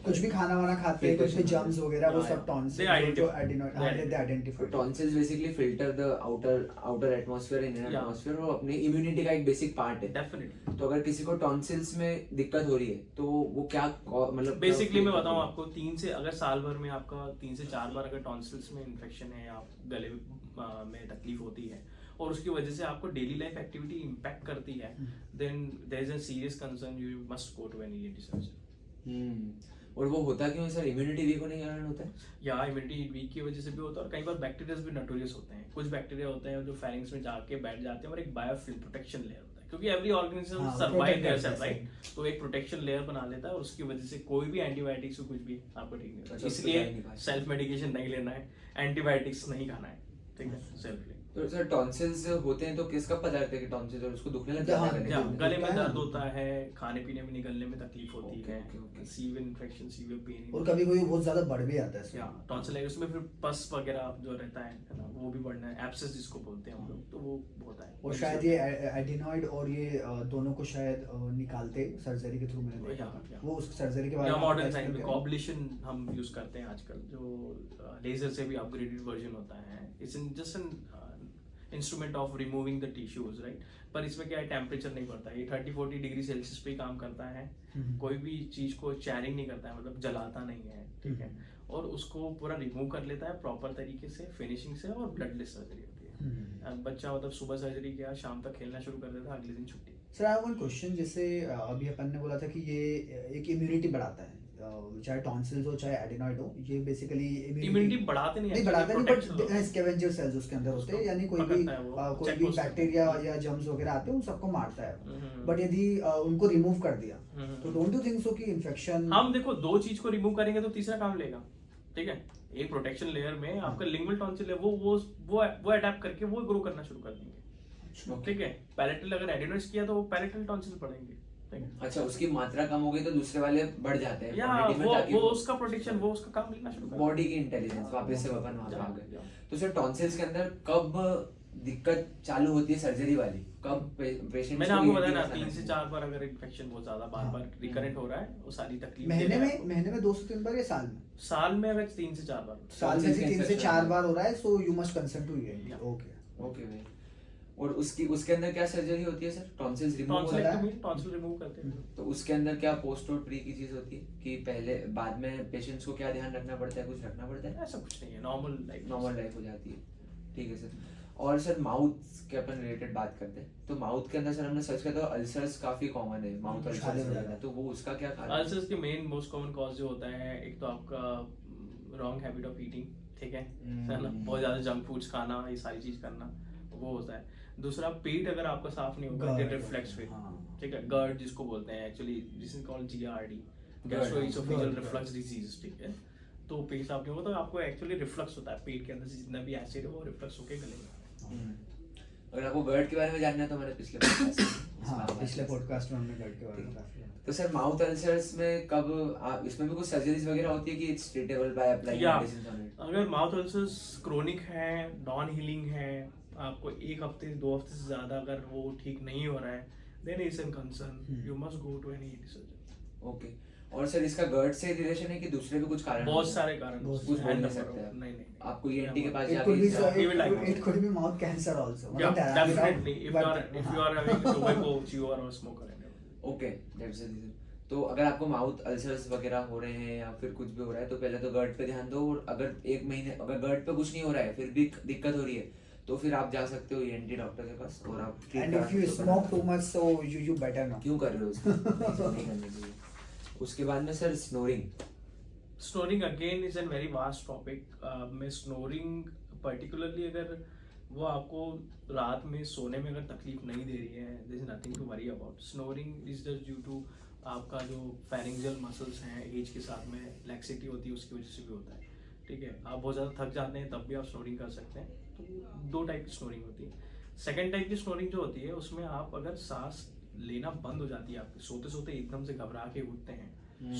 कुछ भी खाना वाना खाते हैं, कुछ भी जर्म्स वगैरह, वो सब टॉन्सिल्स जो adenoid they identify. Tonsils basically filter the outer atmosphere, inner atmosphere, और अपनी इम्यूनिटी का एक बेसिक पार्ट है। डेफिनेटली। तो अगर किसी को टॉन्सिल्स में दिक्कत हो रही है तो वो क्या मतलब बेसिकली मैं बताऊं आपको, 3 से अगर साल भर में आपका 3 से 4 बार अगर टॉन्सिल्स में इन्फेक्शन है या गले में तकलीफ होती है और उसकी वजह से आपको डेली लाइफ एक्टिविटी इम्पैक्ट करती है, then there is a serious concern, you must go to an ENT surgeon. और वो होता क्यों है सर? इम्यूनिटी वीक होने के कारण होता है, या इम्यूनिटी वीक की वजह से भी होता है, और कई बार बैक्टीरिया भी नोटोरियस होते हैं। कुछ बैक्टीरिया होते हैं जो फेरिंग्स में जाके बैठ जाते हैं और एक बायोफिल्म प्रोटेक्शन लेयर होता है, क्योंकि एवरी ऑर्गेनिज्म सर्वाइव देयरसेल्फ, राइट। तो एक प्रोटेक्शन लेयर बना लेता है और उसकी वजह से कोई भी एंटीबायोटिक्स कुछ भी आपको ठीक नहीं होता। इसलिए सेल्फ मेडिकेशन नहीं लेना है, एंटीबायोटिक्स नहीं खाना है, ठीक है, सेल्फ। तो सर टॉन्सिल्स होते हैं तो किसका पता लगता है कि टॉन्सिल्स, और उसको दुखने लग जाता है? गले में दर्द होता है, खाने पीने में निकलने में तकलीफ होती है, सीवियर इन्फेक्शन, सीवियर पेन, और कभी कोई बहुत ज्यादा बढ़ भी आता है। टॉन्सिलाइटिस में फिर पस वगैरह जो रहता है ना, वो भी बढ़ना है, एब्सेस जिसको बोलते हैं हम लोग, तो वो होता है। और शायद ये एडिनॉइड और ये दोनों को शायद निकालते सर्जरी के थ्रू में, वो उस सर्जरी के बाद मॉडर्न साइंस में कॉब्लेशन हम यूज करते हैं आजकल, जो लेजर से भी अपग्रेडेड वर्जन होता है। It's just an instrument of removing the tissues, right. पर इसमें क्या है, टेम्परेचर नहीं पड़ता है, ये 30-40 डिग्री सेल्सियस पे काम करता है। कोई भी चीज को चैरिंग नहीं करता है, मतलब जलाता नहीं है, ठीक है, और उसको पूरा रिमूव कर लेता है प्रॉपर तरीके से, फिनिशिंग से, और ब्लडलेस सर्जरी होती है। बच्चा मतलब सुबह सर्जरी किया, शाम तक खेलना शुरू कर देता है, अगले दिन छुट्टी। Sir I have one question, जैसे अभी अपन ने बोला था कि ये एक इम्यूनिटी बढ़ाता है, चाहे टॉन्सिल्स हो चाहे एडिनॉइड हो, ये बेसिकली इम्यूनिटी बढ़ाते नहीं बढ़ाते नहीं, बट स्कैवेंजर सेल्स उसके अंदर होते हैं, यानी कोई भी बैक्टीरिया या जर्म्स वगैरह आते हैं उन सबको मारता है। बट यदि उनको रिमूव कर दिया तो डोंट यू थिंक सो कि इन्फेक्शन, हम देखो 2 चीज को रिमूव करेंगे तो तीसरा काम लेगा, ठीक है। एक प्रोटेक्शन लेयर में आपका लिंगुअल टॉन्सिल है, वो अडैप्ट करके वो ग्रो करना शुरू कर देंगे, ठीक है। पैलेटल अगर एडिनॉइड्स किया तो वो पैलेटल टॉन्सिल पड़ेंगे। अच्छा, उसकी मात्रा कम हो गई तो दूसरे वाले बढ़ जाते हैं, या वो उसका प्रोटेक्शन, वो उसका काम लेना शुरू कर, बॉडी की इंटेलिजेंस वापस से अपन वहां आ गए। तो सर टॉन्सिल्स के अंदर कब दिक्कत चालू होती है सर्जरी वाली, कब पेशेंट मैंने आपको बताया ना 3 से 4 बार अगर इन्फेक्शन बहुत ज्यादा बार बार रिकरेंट हो रहा है, वो सारी तकलीफ महीने में 2 से 3 बार या साल में अगर 3 से 4 बार, साल में से 3 से 4 बार हो रहा है, so you must consult to ENT. Okay भाई। और उसके अंदर क्या सर्जरी होती है सर? टॉन्सिल्स रिमूव करते हैं। तो उसके अंदर क्या पोस्ट और प्री की चीज होती है कि पहले बाद में पेशेंट्स को क्या ध्यान रखना पड़ता है, कुछ रखना पड़ता है? ऐसा कुछ नहीं है, नॉर्मल लाइफ हो जाती है। ठीक है सर। और सर माउथ के अपन रिलेटेड बात करते हैं, तो माउथ के अंदर सर हमने सर्च किया तो अल्सर्स काफी कॉमन है, माउथ अल्सर्स, तो वो उसका क्या कारण है? अल्सर्स के मेन मोस्ट कॉमन कॉज जो होता है, एक तो आपका रॉन्ग हैबिट ऑफ ईटिंग, ठीक है ना, बहुत ज्यादा जंक फूड्स खाना, ये सारी चीज करना, वो होता है। दूसरा, पेट अगर आपका साफ नहीं होगा, इट रिफ्लेक्ट्स विद, ठीक है, GERD जिसको बोलते हैं, actually this is called GERD, gastroesophageal reflux disease, ठीक है। तो पेट साफ नहीं होगा तो आपको एक्चुअली रिफ्लक्स होता है, पेट के अंदर से जितना भी एसिड है वो रिफ्लक्स होके गले में। अगर आपको GERD के बारे में जानना है तो हमारे पिछले पॉडकास्ट में हमने GERD के बारे में काफी। तो सर माउथ अल्सर्स में कब इसमें भी कुछ सर्जरीज वगैरह होती है कि it's treatable by applying medicine on it? अगर माउथ अल्सर्स क्रोनिक है, नॉन हीलिंग है, आपको 1 हफ्ते 2 हफ्ते से ज्यादा अगर वो ठीक नहीं हो रहा है, then it's an concern, you must go to an ENT surgeon. Okay. और सर इसका GERD से रिलेशन है कि दूसरे भी कुछ कारण? बहुत सारे कारण, कुछ बोल नहीं सकते आप? नहीं आपको ENT के पास जाके it could be mouth cancer also. Yeah, definitely if you are having tobacco chewer or smoker. Okay, that's the reason. तो अगर आपको माउथ अल्सर्स वगैरह हो रहे हैं या फिर कुछ भी हो रहा है तो पहले तो GERD पे ध्यान दो, और अगर 1 महीने अगर GERD पे कुछ नहीं हो रहा है फिर भी दिक्कत हो रही है तो फिर आप जा सकते हो ENT डॉक्टर के पास और आप and if you smoke too much so you better not. क्यों कर रहे हो उसको? नहीं करने चाहिए। उसके बाद में sir snoring again is an very vast topic. में स्नोरिंग पर्टिकुलरली अगर वो आपको रात में सोने में अगर तकलीफ नहीं दे रही है, there is nothing to worry about. Snoring is just due to आपका जो फेरिंजियल मसल्स हैं, एज के साथ में लैक्सिटी होती है, उसकी वजह से भी होता है, ठीक है। आप बहुत ज़्यादा थक जाते हैं तब भी आप स्नोरिंग कर सकते हैं। तो 2 टाइप की स्नोरिंग होती है। सेकेंड टाइप की स्नोरिंग जो होती है उसमें आप अगर सांस लेना बंद हो जाती है, आपकी सोते सोते एकदम से घबरा के उठते हैं,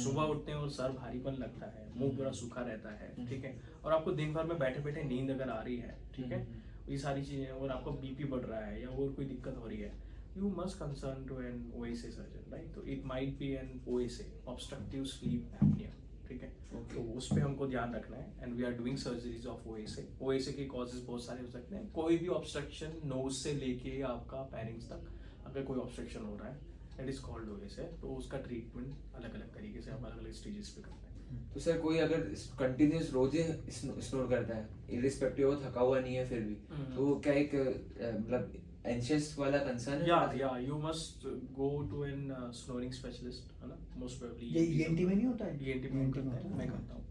सुबह उठते हैं और सर भारीपन लगता है, मुंह पूरा सूखा रहता है, ठीक है, और आपको दिन भर में बैठे बैठे नींद अगर आ रही है, ठीक है, ये सारी चीजें, और आपको बीपी बढ़ रहा है या और कोई दिक्कत हो रही है, you must concern to an OSA surgeon, right? तो it might be an OSA, obstructive sleep apnea, ठीक है। तो उस पे हमको ध्यान रखना है, and we are doing surgeries of OSA. OSA के causes बहुत सारे हो सकते हैं, कोई भी obstruction nose से लेके आपका pharynx तक अगर कोई obstruction हो रहा है, that is called OSA. तो उसका ट्रीटमेंट अलग अलग तरीके से हम अलग अलग स्टेजेस पे करते हैं। तो सर कोई अगर कंटिन्यूस रोज ही स्नोर करता है, इररिस्पेक्टिव वो थका हुआ नहीं है फिर भी, तो वो क्या एक मतलब एंशियस वाला कंसर्न है? या you must go to an snoring specialist, है ना, मोस्ट प्रोबब्ली। ये ENT में नहीं होता है? ENT में करता है, मैं करता हूँ।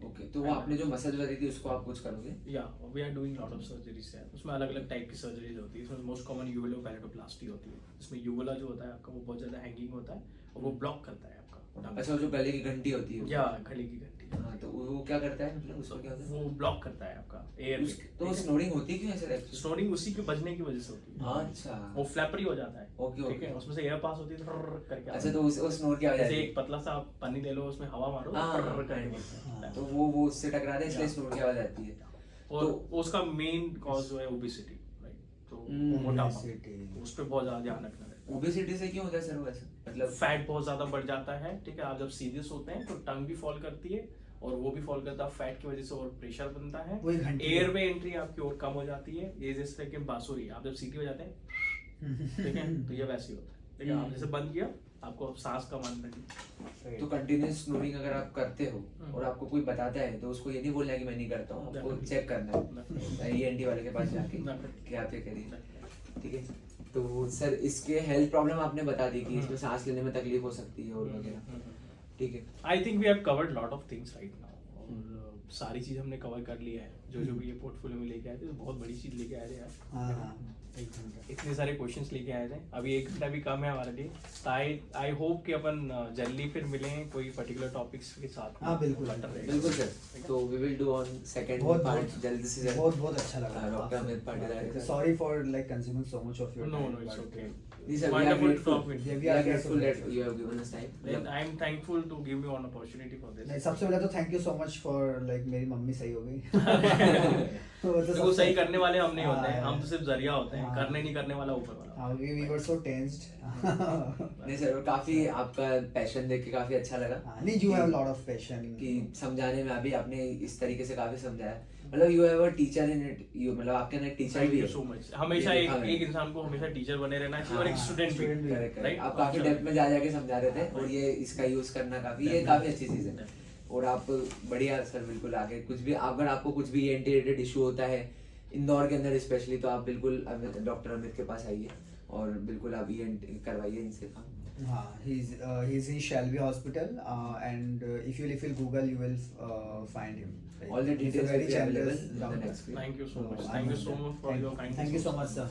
ओके, तो वो आपने जो मसाज वाली थी उसको आप कुछ करोगे? या we are doing lot of surgeries है, उसमें अलग अलग टाइप की सर्जरीज होती है। इसमें मोस्ट कॉमन यूवुलोपैलेटोप्लास्टी होती है। इसमें यूवुला जो होता है आपका वो बहुत ज्यादा हैंगिंग होता है और वो ब्लॉक करता है आपका। अच्छा, जो गले की घंटी होती है? या गले की घंटी। हाँ, तो वो क्या करता है, मतलब उसको क्या होता है? वो ब्लॉक करता है आपका एयर। तो स्नोरिंग होती क्यों है सर? स्नोरिंग उसी के बजने की वजह से होती है। अच्छा, वो फ्लैपरी हो जाता है, ओके, ठीक है, उसमें से एयर पास होती है करके। अच्छा, तो वो स्नोर क्या हो जाता है? जैसे एक पतला सा पन्नी ले लो, उसमें हवा मारो, तो वो उससे टकराता है, इसलिए स्नोर की आवाज आती है। और उसका मेन कॉज जो है ओबेसिटी, राइट? तो मोटापा, उस पे बहुत ज्यादा ध्यान रखना है। ओबेसिटी से क्यों होता है सर वो ऐसा? मतलब फैट बहुत ज्यादा बढ़ जाता है, ठीक है। आप जब सीरियस होते हैं तो टंग भी फॉल करती है और वो भी फॉल करता है फैट की वजह से, और प्रेशर बनता है, एयर में एंट्री आपकी और कम हो जाती है। ये जैसे कि बांसुरी, आप जब सीटी हो जाते हैं, ठीक है, तो ये वैसे ही होता है, ठीक है। आप जैसे बंद किया, आपको अब सांस का मन लगी। तो कंटिन्यूस स्नोरिंग अगर आप करते हो और आपको कोई बताता है तो उसको ये नहीं बोलना है कि मैं नहीं करता हूँ, आपको चेक करना है ENT वाले के पास जाके कि आप ये करिए, ठीक है। तो सर इसके हेल्थ प्रॉब्लम आपने बता दी कि इसमें सांस लेने में तकलीफ हो सकती है और वगैरह, ठीक है। I think we have covered lot of things right now, और सारी चीज हमने कवर कर लिया है। जो भी ये पोर्टफोलियो में लेके आए थे, तो बहुत बड़ी चीज लेके आए थे यार। इतने सारे क्वेश्चंस लेके आए थे। अभी 1 घंटा भी कम है हमारे लिए। आई होप कि अपन जल्दी फिर मिलें कोई पर्टिकुलर टॉपिक्स के साथ। हाँ, बिल्कुल सर। तो we will do on second part जल्दी से। बहुत अच्छा लगा doctor Amit Patidar. Sorry for like consuming so much of your time. No, it's okay. These are Wonderful to talk with you. We are grateful that you have given us time. Then I am thankful to give me an opportunity for this. सबसे पहले तो thank you so much for like मेरी mummy सही हो गई। वो तो देखो सही करने वाले हम नहीं हाँ, होते हैं, हम तो है। सिर्फ जरिया होते हैं, हाँ। करने नहीं करने वाला ऊपर वाला। we were so tensed. नहीं सर, काफी आपका पैशन देख के काफी अच्छा लगा। नहीं, you have a lot of passion. कि समझाने में अभी आपने इस तरीके से काफी समझाया, मतलब you have a teacher in it, you मतलब आपके अंदर टीचर थैंक भी यू है। So much. हमेशा ये एक देखा एक इंसान को हमेशा टीचर बने रहना चाहिए और एक हाँ, स्टूडेंट student भी। भी। Correct, correct. Right? आप काफी अच्छा। डेप्थ में जा जाके समझा रहे थे, और ये इसका यूज करना ये काफी अच्छी चीज है। और आप बढ़िया सर, बिल्कुल आगे कुछ भी अगर आपको कुछ भी ENT रिलेटेड इशू होता है इंदौर के अंदर स्पेशली, तो आप बिल्कुल डॉक्टर अमित के पास आइए और बिल्कुल आप ENT करवाइए इनसे काम। हाँ, he's in Shelby Hospital, and if you'll Google, you will find him. Right? All the He's a details very will be available generous in the doctor. next video. Thank you so much for your kind Thank you so much, sir.